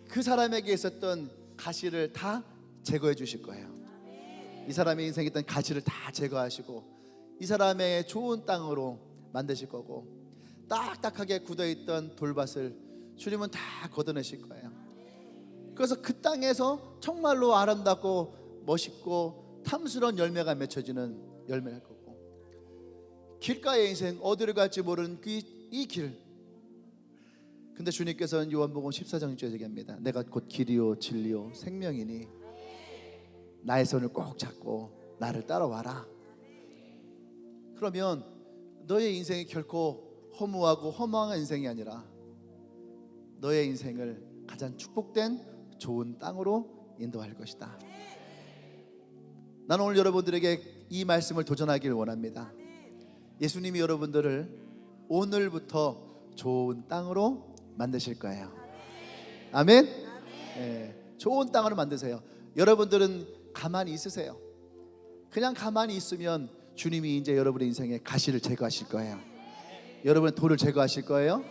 그 사람에게 있었던 가시를 다 제거해 주실 거예요. 이 사람의 인생에 있던 가시를 다 제거하시고 이 사람의 좋은 땅으로 만드실 거고, 딱딱하게 굳어있던 돌밭을 주님은 다 걷어내실 거예요. 그래서 그 땅에서 정말로 아름답고 멋있고 탐스러운 열매가 맺혀지는 열매를 할 거고, 길가의 인생, 어디를 갈지 모르는 이 길. 근데 주님께서는 요한복음 14장 6절에 얘기합니다. 내가 곧 길이요 진리요 생명이니 나의 손을 꼭 잡고 나를 따라와라. 그러면 너의 인생이 결코 허무하고 허망한 인생이 아니라 너의 인생을 가장 축복된 좋은 땅으로 인도할 것이다. 나는 오늘 여러분들에게 이 말씀을 도전하길 원합니다. 예수님이 여러분들을 오늘부터 좋은 땅으로 만드실 거예요. 아멘. 좋은 땅으로 만드세요. 여러분들은 가만히 있으세요. 그냥 가만히 있으면 주님이 이제 여러분의 인생에 가시를 제거하실 거예요. 여러분의 돌을 제거하실 거예요.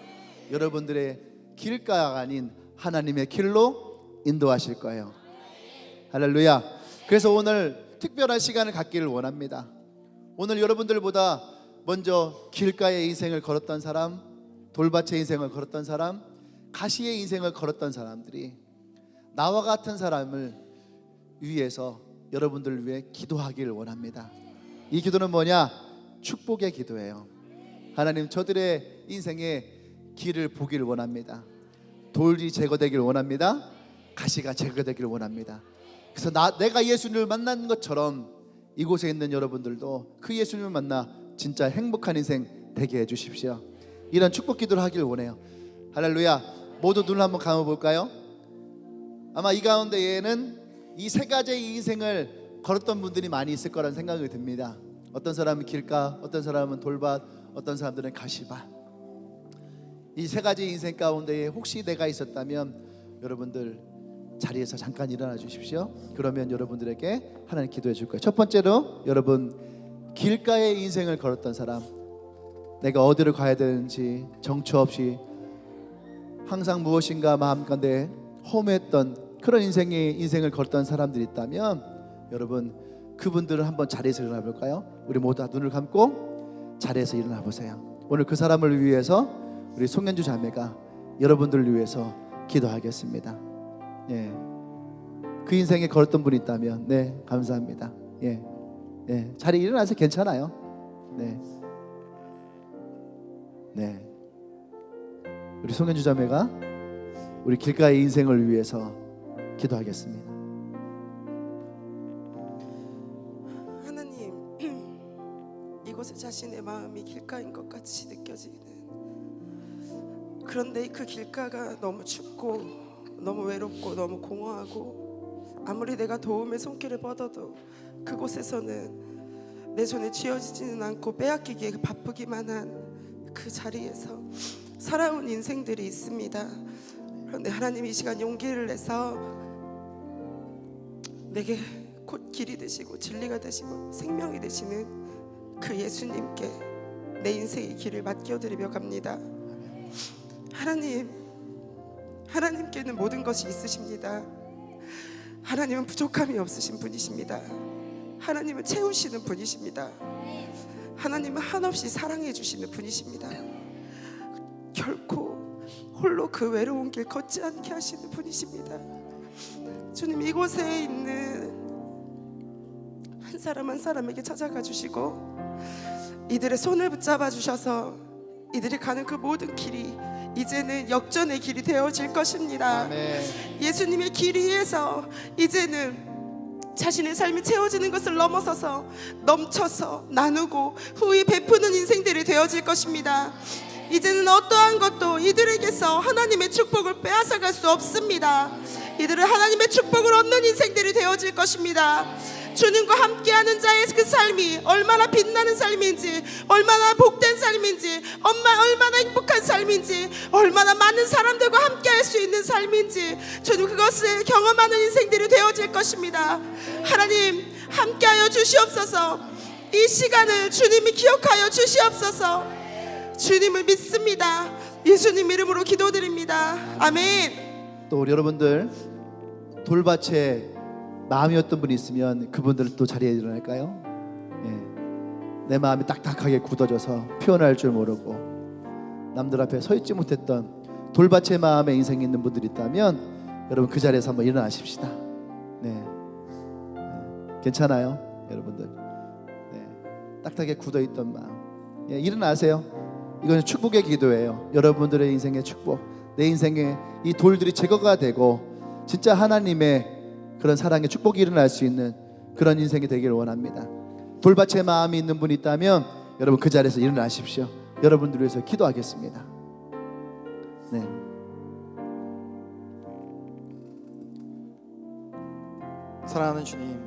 여러분들의 길가가 아닌 하나님의 길로 인도하실 거예요. 할렐루야. 그래서 오늘 특별한 시간을 갖기를 원합니다. 오늘 여러분들보다 먼저 길가의 인생을 걸었던 사람, 돌밭의 인생을 걸었던 사람, 가시의 인생을 걸었던 사람들이 나와 같은 사람을 위해서 여러분들을 위해 기도하기를 원합니다. 이 기도는 뭐냐? 축복의 기도예요. 하나님, 저들의 인생에 길을 보기를 원합니다. 돌이 제거되기를 원합니다. 가시가 제거되기를 원합니다. 그래서 내가 예수님을 만난 것처럼 이곳에 있는 여러분들도 그 예수님을 만나 진짜 행복한 인생 되게 해주십시오. 이런 축복 기도를 하길 원해요. 할렐루야. 모두 눈을 한번 감아볼까요? 아마 이 가운데에는 이 세 가지의 인생을 걸었던 분들이 많이 있을 거라는 생각이 듭니다. 어떤 사람은 길가, 어떤 사람은 돌밭, 어떤 사람들은 가시밭. 이 세 가지 인생 가운데에 혹시 내가 있었다면 여러분들 자리에서 잠깐 일어나 주십시오. 그러면 여러분들에게 하나님 기도해 줄 거예요. 첫 번째로 여러분 길가의 인생을 걸었던 사람, 내가 어디를 가야 되는지 정처 없이 항상 무엇인가 마음 가운데 허무했던 그런 인생을 걸었던 사람들이 있다면 여러분 그분들은 한번 자리에서 일어나 볼까요? 우리 모두 눈을 감고 자리에서 일어나 보세요. 오늘 그 사람을 위해서 우리 송현주 자매가 여러분들을 위해서 기도하겠습니다. 예, 그 인생에 걸었던 분이 있다면 네, 감사합니다. 예, 자리 일어나서 괜찮아요. 네, 우리 송현주 자매가 우리 길가의 인생을 위해서 기도하겠습니다.
하나님, 이곳에 자신의 마음이 길가인 것 같이 느껴지는, 그런데 그 길가가 너무 춥고 너무 외롭고 너무 공허하고 아무리 내가 도움의 손길을 뻗어도 그곳에서는 내 손에 쥐어지지는 않고 빼앗기기에 바쁘기만 한 그 자리에서 살아온 인생들이 있습니다. 그런데 하나님, 이 시간 용기를 내서 내게 곧 길이 되시고 진리가 되시고 생명이 되시는 그 예수님께 내 인생의 길을 맡겨드리며 갑니다. 하나님께는 모든 것이 있으십니다. 하나님은 부족함이 없으신 분이십니다. 하나님은 채우시는 분이십니다. 하나님은 한없이 사랑해 주시는 분이십니다. 결코 홀로 그 외로운 길 걷지 않게 하시는 분이십니다. 주님, 이곳에 있는 한 사람 한 사람에게 찾아가 주시고 이들의 손을 붙잡아 주셔서 이들이 가는 그 모든 길이 이제는 역전의 길이 되어질 것입니다.
아멘.
예수님의 길 위에서 이제는 자신의 삶이 채워지는 것을 넘어서서 넘쳐서 나누고 후히 베푸는 인생들이 되어질 것입니다. 이제는 어떠한 것도 이들에게서 하나님의 축복을 빼앗아갈 수 없습니다. 이들은 하나님의 축복을 얻는 인생들이 되어질 것입니다. 주님과 함께하는 자의 그 삶이 얼마나 빛나는 삶인지, 얼마나 복된 삶인지, 얼마나 행복한 삶인지, 얼마나 많은 사람들과 함께할 수 있는 삶인지 주님 그것을 경험하는 인생들이 되어질 것입니다. 하나님, 함께하여 주시옵소서. 이 시간을 주님이 기억하여 주시옵소서. 주님을 믿습니다. 예수님 이름으로 기도드립니다. 아멘.
또 우리 여러분들 돌밭에 마음이었던 분이 있으면 그분들 또 자리에 일어날까요? 내 마음이 딱딱하게 굳어져서 표현할 줄 모르고 남들 앞에 서 있지 못했던 돌밭의 마음의 인생이 있는 분들이 있다면 여러분 그 자리에서 한번 일어나십시다. 괜찮아요, 여러분들. 딱딱하게 굳어있던 마음, 일어나세요. 이건 축복의 기도예요. 여러분들의 인생의 축복, 내 인생에 이 돌들이 제거가 되고 진짜 하나님의 그런 사랑의 축복이 일어날 수 있는 그런 인생이 되기를 원합니다. 돌밭의 마음이 있는 분이 있다면 여러분 그 자리에서 일어나십시오. 여러분들 위해서 기도하겠습니다. 네.
사랑하는 주님,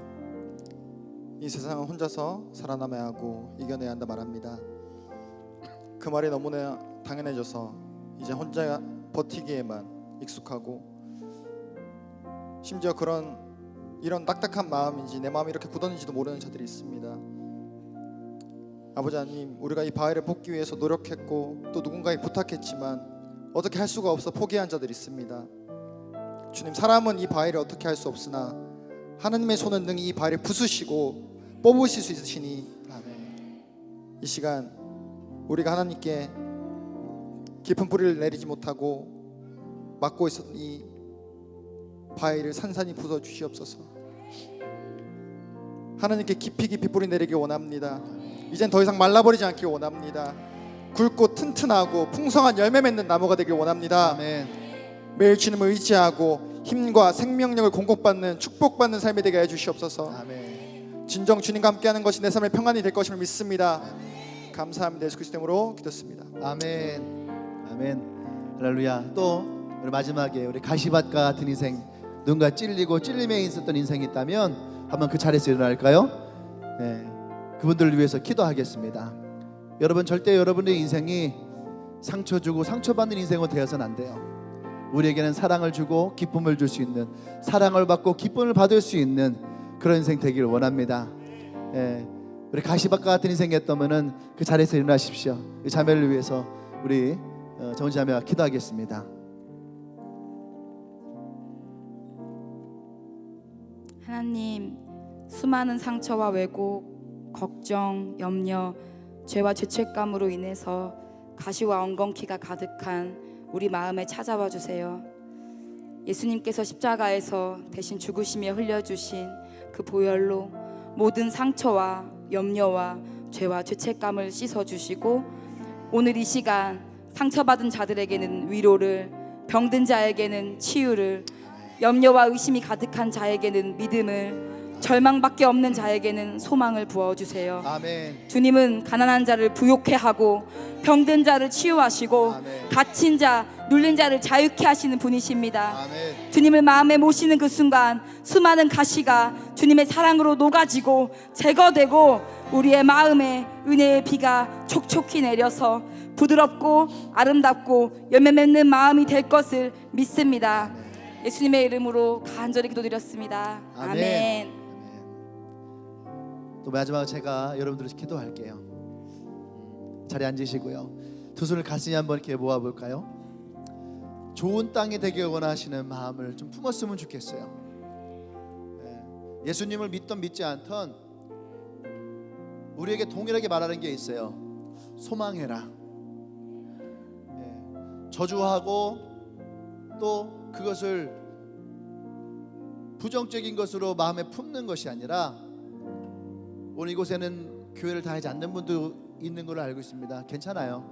이 세상은 혼자서 살아남아야 하고 이겨내야 한다 말합니다. 그 말이 너무나 당연해져서 이제 혼자 버티기에만 익숙하고, 심지어 이런 딱딱한 마음인지 내 마음이 이렇게 굳었는지도 모르는 자들이 있습니다. 아버지 하나님, 우리가 이 바위를 뽑기 위해서 노력했고 또 누군가에 부탁했지만 어떻게 할 수가 없어 포기한 자들이 있습니다. 주님, 사람은 이 바위를 어떻게 할 수 없으나 하나님의 손은 능히 이 바위를 부수시고 뽑으실 수 있으시니 이 시간 우리가 하나님께 깊은 뿌리를 내리지 못하고 막고 있었던 이 바위를 산산히 부숴 주시옵소서. 하나님께 깊이 깊이 뿌리 내리길 원합니다. 이젠 더 이상 말라버리지 않길 원합니다. 굵고 튼튼하고 풍성한 열매 맺는 나무가 되길 원합니다.
아멘.
매일 주님을 의지하고 힘과 생명력을 공급받는 축복받는 삶이 되게 해주시옵소서.
아멘.
진정 주님과 함께하는 것이 내 삶의 평안이 될 것임을 믿습니다. 감사합니다. 예수 그리스도 이름으로 기도했습니다.
아멘. 아멘. 할렐루야. 또 우리 마지막에 우리 가시밭과 같은 인생, 누군가 찔리고 찔림에 있었던 인생이 있다면 한번 그 자리에서 일어날까요? 네. 그분들을 위해서 기도하겠습니다. 여러분, 절대 여러분의 인생이 상처 주고 상처받는 인생으로 되어서는 안 돼요. 우리에게는 사랑을 주고 기쁨을 줄 수 있는, 사랑을 받고 기쁨을 받을 수 있는 그런 인생 되기를 원합니다. 예, 우리 가시밭과 같은 인생이었다면은 그 자리에서 일어나십시오. 이 자매를 위해서 우리 정은 자매와 기도하겠습니다.
하나님, 수많은 상처와 왜곡, 걱정, 염려, 죄와 죄책감으로 인해서 가시와 엉겅퀴가 가득한 우리 마음에 찾아와 주세요. 예수님께서 십자가에서 대신 죽으시며 흘려주신 그 보혈로 모든 상처와 염려와 죄와 죄책감을 씻어주시고, 오늘 이 시간 상처받은 자들에게는 위로를, 병든 자에게는 치유를, 염려와 의심이 가득한 자에게는 믿음을, 절망밖에 없는 자에게는 소망을 부어주세요.
아멘.
주님은 가난한 자를 부욕해 하고 병든 자를 치유하시고
아멘.
갇힌 자, 눌린 자를 자유케 하시는 분이십니다.
아멘.
주님을 마음에 모시는 그 순간 수많은 가시가 주님의 사랑으로 녹아지고 제거되고 우리의 마음에 은혜의 비가 촉촉히 내려서 부드럽고 아름답고 열매 맺는 마음이 될 것을 믿습니다. 예수님의 이름으로 간절히 기도드렸습니다.
아멘.
아멘.
또 마지막으로 제가 여러분들을 기도할게요. 자리에 앉으시고요. 두 손을 가슴에 한번 이렇게 모아볼까요? 좋은 땅이 되길 원하시는 마음을 좀 품었으면 좋겠어요. 예수님을 믿던 믿지 않던 우리에게 동일하게 말하는 게 있어요. 소망해라. 저주하고 또 그것을 부정적인 것으로 마음에 품는 것이 아니라, 오늘 이곳에는 교회를 다니지 않는 분도 있는 걸로 알고 있습니다. 괜찮아요.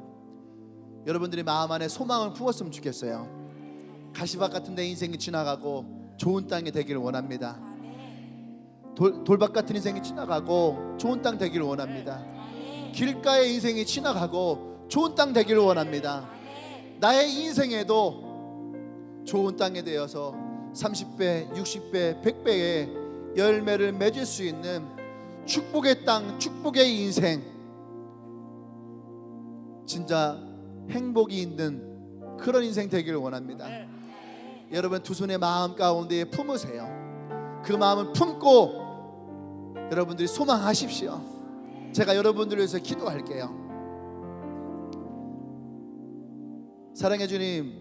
여러분들이 마음 안에 소망을 품었으면 좋겠어요. 가시밭 같은 내 인생이 지나가고 좋은 땅이 되기를 원합니다. 돌밭 같은 인생이 지나가고 좋은 땅 되기를 원합니다. 길가의 인생이 지나가고 좋은 땅 되기를 원합니다. 나의 인생에도 좋은 땅에 되어서 30배, 60배, 100배의 열매를 맺을 수 있는 축복의 땅, 축복의 인생, 진짜 행복이 있는 그런 인생 되기를 원합니다. 여러분, 두 손의 마음 가운데에 품으세요. 그 마음을 품고 여러분들이 소망하십시오. 제가 여러분들을 위해서 기도할게요. 사랑의 주님,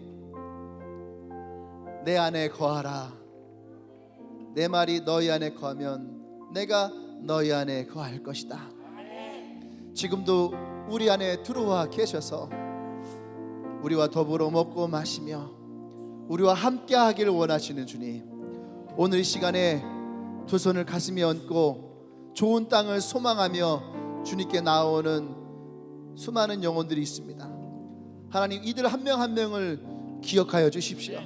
내 안에 거하라. 내 말이 너희 안에 거하면 내가 너희 안에 거할 것이다. 지금도 우리 안에 들어와 계셔서 우리와 더불어 먹고 마시며 우리와 함께 하기를 원하시는 주님, 오늘 이 시간에 두 손을 가슴에 얹고 좋은 땅을 소망하며 주님께 나오는 수많은 영혼들이 있습니다. 하나님, 이들 한 명 한 명을 기억하여 주십시오.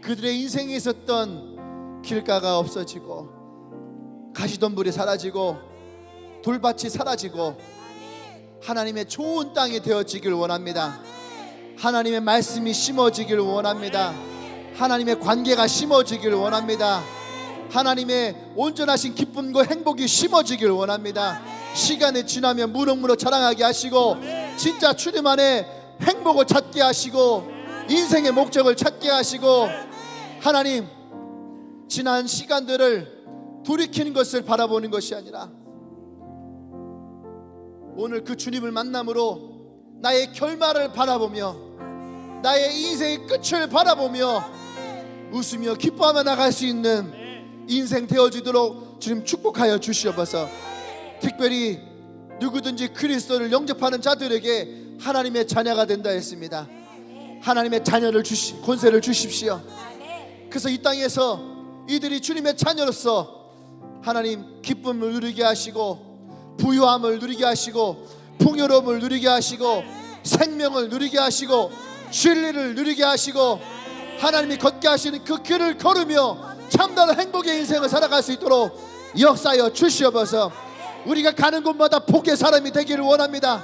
그들의 인생에 있었던 길가가 없어지고 가시덤불이 사라지고 돌밭이 사라지고 하나님의 좋은 땅이 되어지길 원합니다. 하나님의 말씀이 심어지길 원합니다. 하나님의 관계가 심어지길 원합니다. 하나님의 온전하신 기쁨과 행복이 심어지길 원합니다. 시간이 지나면 무럭무럭 자라나게 하시고 진짜 주님 안에 행복을 찾게 하시고 인생의 목적을 찾게 하시고 하나님 지난 시간들을 돌이키는 것을 바라보는 것이 아니라 오늘 그 주님을 만남으로 나의 결말을 바라보며 나의 인생의 끝을 바라보며 웃으며 기뻐하며 나갈 수 있는 인생 되어지도록 주님 축복하여 주시옵소서. 특별히 누구든지 그리스도를 영접하는 자들에게 하나님의 자녀가 된다 했습니다. 하나님의 자녀를 권세를 주십시오. 그래서 이 땅에서 이들이 주님의 자녀로서 하나님 기쁨을 누리게 하시고 부유함을 누리게 하시고 풍요로움을 누리게 하시고 생명을 누리게 하시고 진리를 누리게 하시고 하나님이 걷게 하시는 그 길을 걸으며 참다운 행복의 인생을 살아갈 수 있도록 역사하여 주시옵소서. 우리가 가는 곳마다 복의 사람이 되기를 원합니다.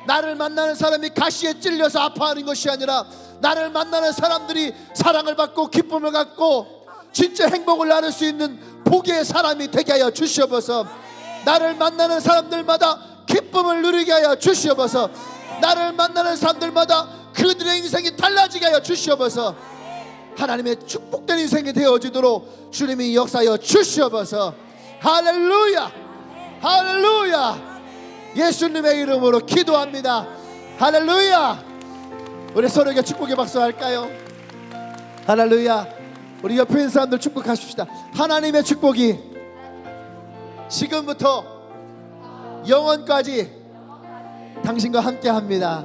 나를 만나는 사람이 가시에 찔려서 아파하는 것이 아니라 나를 만나는 사람들이 사랑을 받고 기쁨을 갖고 진짜 행복을 나눌 수 있는 복의 사람이 되게 하여 주시옵소서. 나를 만나는 사람들마다 기쁨을 누리게 하여 주시옵소서. 나를 만나는 사람들마다 그들의 인생이 달라지게 하여 주시옵소서. 하나님의 축복된 인생이 되어지도록 주님이 역사하여 주시옵소서. 할렐루야, 할렐루야. 예수님의 이름으로 기도합니다. 할렐루야. 우리 서로에게 축복의 박수 할까요? 할렐루야. 우리 옆에 있는 사람들 축복하십시다. 하나님의 축복이 지금부터 영원까지 당신과 함께 합니다.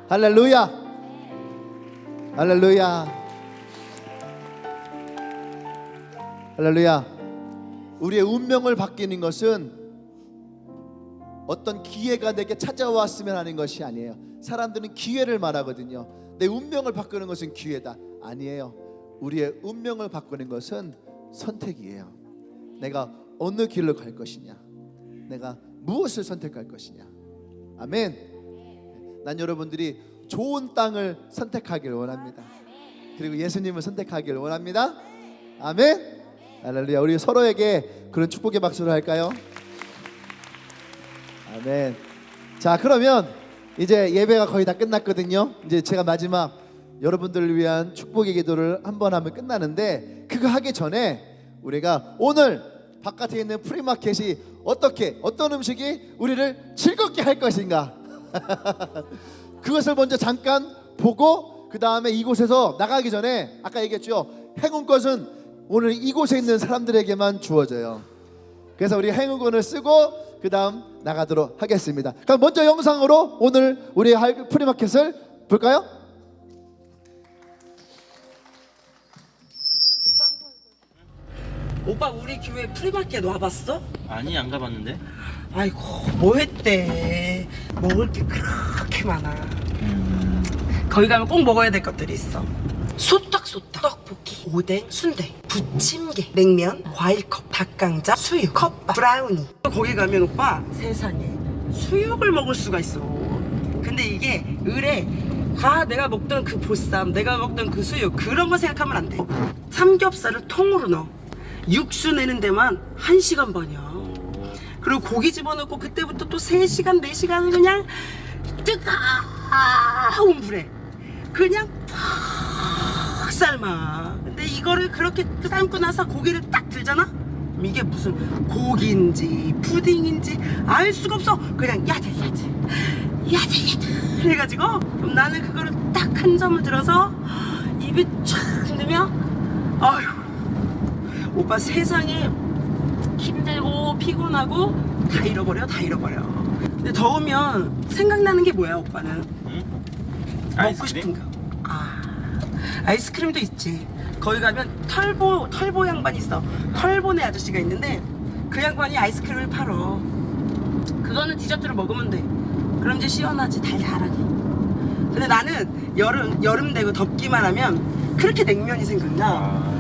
할렐루야. 할렐루야. 할렐루야. 우리의 운명을 바뀌는 것은 어떤 기회가 내게 찾아왔으면 하는 것이 아니에요. 사람들은 기회를 말하거든요. 내 운명을 바꾸는 것은 기회다. 아니에요. 우리의 운명을 바꾸는 것은 선택이에요. 내가 어느 길로 갈 것이냐, 내가 무엇을 선택할 것이냐. 아멘. 난 여러분들이 좋은 땅을 선택하기를 원합니다. 그리고 예수님을 선택하기를 원합니다. 아멘. 할렐루야. 우리 서로에게 그런 축복의 박수를 할까요? 아멘. 자, 그러면 이제 예배가 거의 다 끝났거든요. 이제 제가 마지막 여러분들을 위한 축복의 기도를 한번 하면 끝나는데, 그거 하기 전에 우리가 오늘 바깥에 있는 프리마켓이 어떤 음식이 우리를 즐겁게 할 것인가 그것을 먼저 잠깐 보고 그 다음에 이곳에서 나가기 전에 아까 얘기했죠. 행운권은 오늘 이곳에 있는 사람들에게만 주어져요. 그래서 우리 행운권을 쓰고 그 다음 나가도록 하겠습니다. 그럼 먼저 영상으로 오늘 우리 프리마켓을 볼까요?
오빠 우리 교회 프리마켓 와봤어?
아니 안 가봤는데.
아이고 뭐 했대. 먹을 게 그렇게 많아. 거기 가면 꼭 먹어야 될 것들이 있어. 소떡소떡, 떡볶이, 오뎅, 순대, 부침개, 냉면, 과일컵, 닭강정, 수육, 컵밥, 브라우니. 거기 가면 오빠 세상에 수육을 먹을 수가 있어. 근데 이게 의뢰 내가 먹던 그 보쌈, 내가 먹던 그 수육 그런 거 생각하면 안 돼. 삼겹살을 통으로 넣어. 육수 내는 데만 1시간 반이야. 그리고 고기 집어넣고 그때부터 또 3시간, 4시간을 그냥 뜨거운 불에 그냥 푹 삶아. 근데 이거를 그렇게 삶고 나서 고기를 딱 들잖아? 그럼 이게 무슨 고기인지 푸딩인지 알 수가 없어. 그냥 야들야들 해가지고 그럼 나는 그거를 딱 한 점을 들어서 입에 촥 넣으면 아휴 오빠 세상에 힘들고 피곤하고 다 잃어버려. 근데 더우면 생각나는 게 뭐야 오빠는?
응?
먹고
아이스크림?
싶은 거. 아이스크림도 있지. 거기 가면 털보 양반 있어. 털보네 아저씨가 있는데 그 양반이 아이스크림을 팔어. 그거는 디저트로 먹으면 돼. 그럼 이제 시원하지, 달달하게. 근데 나는 여름 되고 덥기만 하면 그렇게 냉면이 생각나.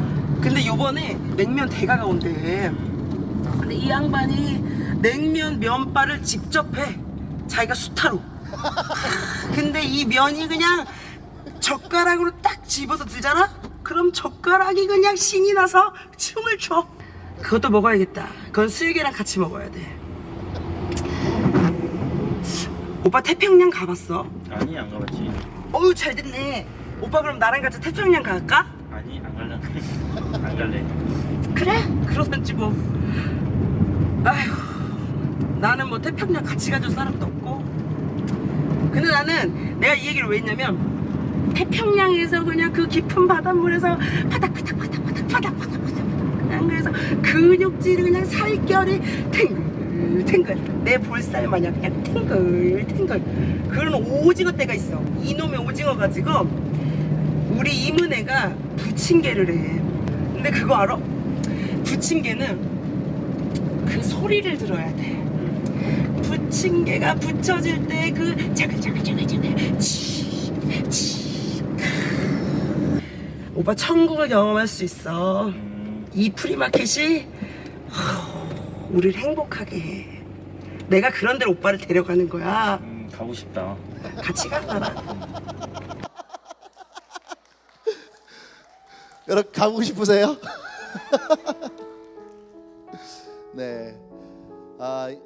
근데 요번에 냉면 대가가 온대. 근데 이 양반이 냉면 면발을 직접 해. 자기가 수타로. 근데 이 면이 그냥 젓가락으로 딱 집어서 들잖아? 그럼 젓가락이 그냥 신이 나서 춤을 춰. 그것도 먹어야겠다. 그건 수육이랑 같이 먹어야 돼. 오빠 태평양 가봤어?
아니 안 가봤지.
어우 잘 됐네. 오빠 그럼 나랑 같이 태평양 갈까?
아니 안 갈래. 안 갈래.
그래? 그러던지 뭐. 아휴, 나는 뭐 태평양 같이 가줄 사람도 없고. 근데 나는 내가 이 얘기를 왜 했냐면 태평양에서 그냥 그 깊은 바닷물에서 파닥파닥 그냥 그래서 근육질이 그냥 살결이 탱글탱글 내 볼살 마냥 그냥 탱글탱글 그런 오징어 떼가 있어. 이놈의 오징어 가지고 우리 이문혜가 부침개를 해. 근데 그거 알아? 부침개는 그 소리를 들어야 돼. 부침개가 붙여질 때 그 자글자글자글자글 치 오빠 천국을 경험할 수 있어. 이 프리마켓이 우리를 행복하게 해. 내가 그런 데로 오빠를 데려가는 거야.
가고 싶다.
같이 가 나랑.
여러분 가고 싶으세요? 네.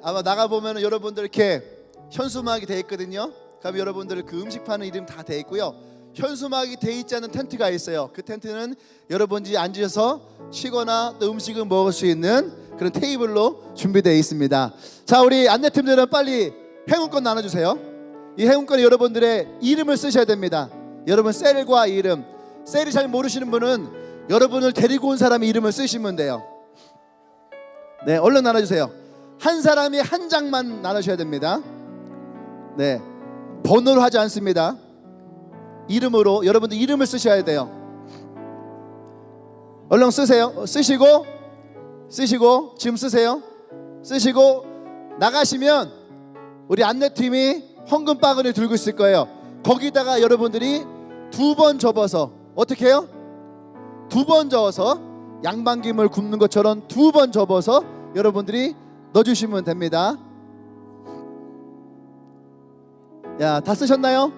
아마 나가 보면은 여러분들 이렇게 현수막이 돼 있거든요. 그럼 여러분들 그 음식 파는 이름 다 돼 있고요. 현수막이 돼 있지 않은 텐트가 있어요. 그 텐트는 여러분들이 앉으셔서 쉬거나 또 음식을 먹을 수 있는 그런 테이블로 준비되어 있습니다. 자, 우리 안내팀들은 빨리 행운권 나눠주세요. 이 행운권에 여러분들의 이름을 쓰셔야 됩니다. 여러분 셀과 이름. 셀이 잘 모르시는 분은 여러분을 데리고 온 사람의 이름을 쓰시면 돼요. 네, 얼른 나눠주세요. 한 사람이 한 장만 나누셔야 됩니다. 네, 번호로 하지 않습니다. 이름으로 여러분들 이름을 쓰셔야 돼요. 얼른 쓰세요. 쓰시고 지금 쓰세요. 쓰시고 나가시면 우리 안내팀이 헌금 바구니 들고 있을 거예요. 거기다가 여러분들이 두 번 접어서 어떻게 해요? 두 번 저어서 양반김을 굽는 것처럼 두 번 접어서 여러분들이 넣어주시면 됩니다. 야, 다 쓰셨나요?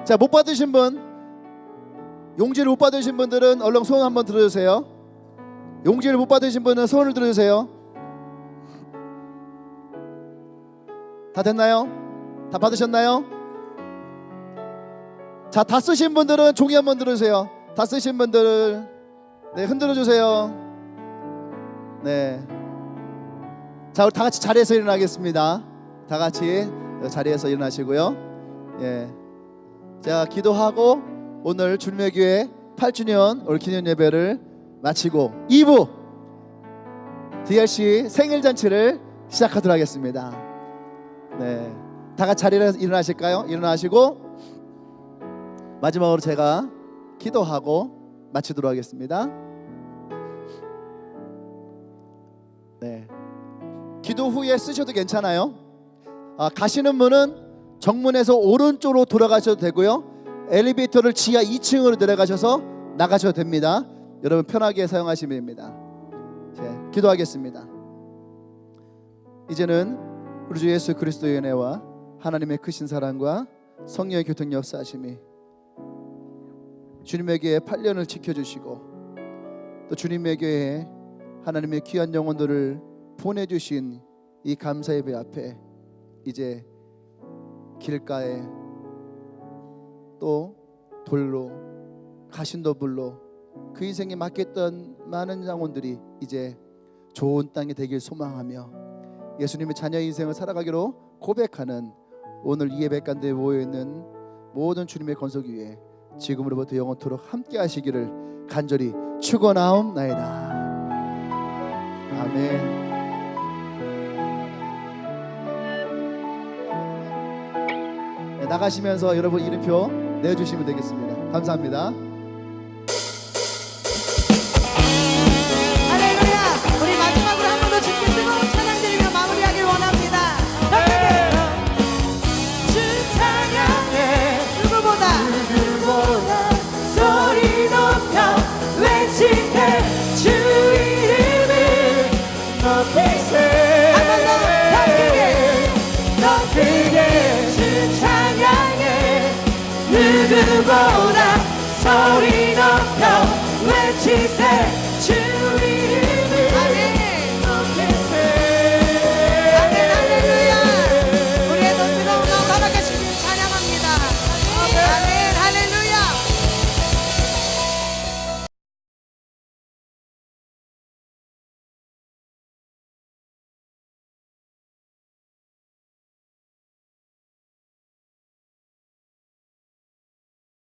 자, 못 받으신 분, 용지를 못 받으신 분들은 얼른 손 한번 들어주세요. 용지를 못 받으신 분은 손을 들어주세요. 다 됐나요? 다 받으셨나요? 자, 다 쓰신 분들은 종이 한번 들어주세요. 다 쓰신 분들, 네, 흔들어 주세요. 네. 자, 우리 다 같이 자리에서 일어나겠습니다. 다 같이 자리에서 일어나시고요. 예. 자, 기도하고 오늘 주님의 교회 8주년 올 기념 예배를 마치고 2부 DRC 생일 잔치를 시작하도록 하겠습니다. 네. 다 같이 자리에서 일어나실까요? 일어나시고 마지막으로 제가 기도하고 마치도록 하겠습니다. 네. 기도 후에 쓰셔도 괜찮아요. 가시는 분은 정문에서 오른쪽으로 돌아가셔도 되고요. 엘리베이터를 지하 2층으로 내려가셔서 나가셔도 됩니다. 여러분 편하게 사용하시면 됩니다. 네, 기도하겠습니다. 이제는 우리 주 예수 그리스도의 은혜와 하나님의 크신 사랑과 성령의 교통 역사하심이 주님에게 8년을 지켜주시고 또 주님에게 하나님의 귀한 영혼들을 보내주신 이 감사 예배 앞에 이제 길가에 또 돌로 가신더불로 그 인생에 맡겼던 많은 영혼들이 이제 좋은 땅이 되길 소망하며 예수님의 자녀 인생을 살아가기로 고백하는 오늘 이 예배 가운데 모여있는 모든 주님의 건석 위에 지금으로부터 영원토록 함께 하시기를 간절히 축원하옵나이다. 아멘. 네, 나가시면서 여러분 이름표 내주시면 되겠습니다. 감사합니다.
할렐루야! 우리 마지막으로 한 번 더 주께 뜨거운 찬양 드리며 마무리하길 원합니다. 주 찬양해 누구보다 소리 높여 외치세 주 이름을 높이세 한 번 더 크게 주 찬양해 누구보다 소리 높여 외치세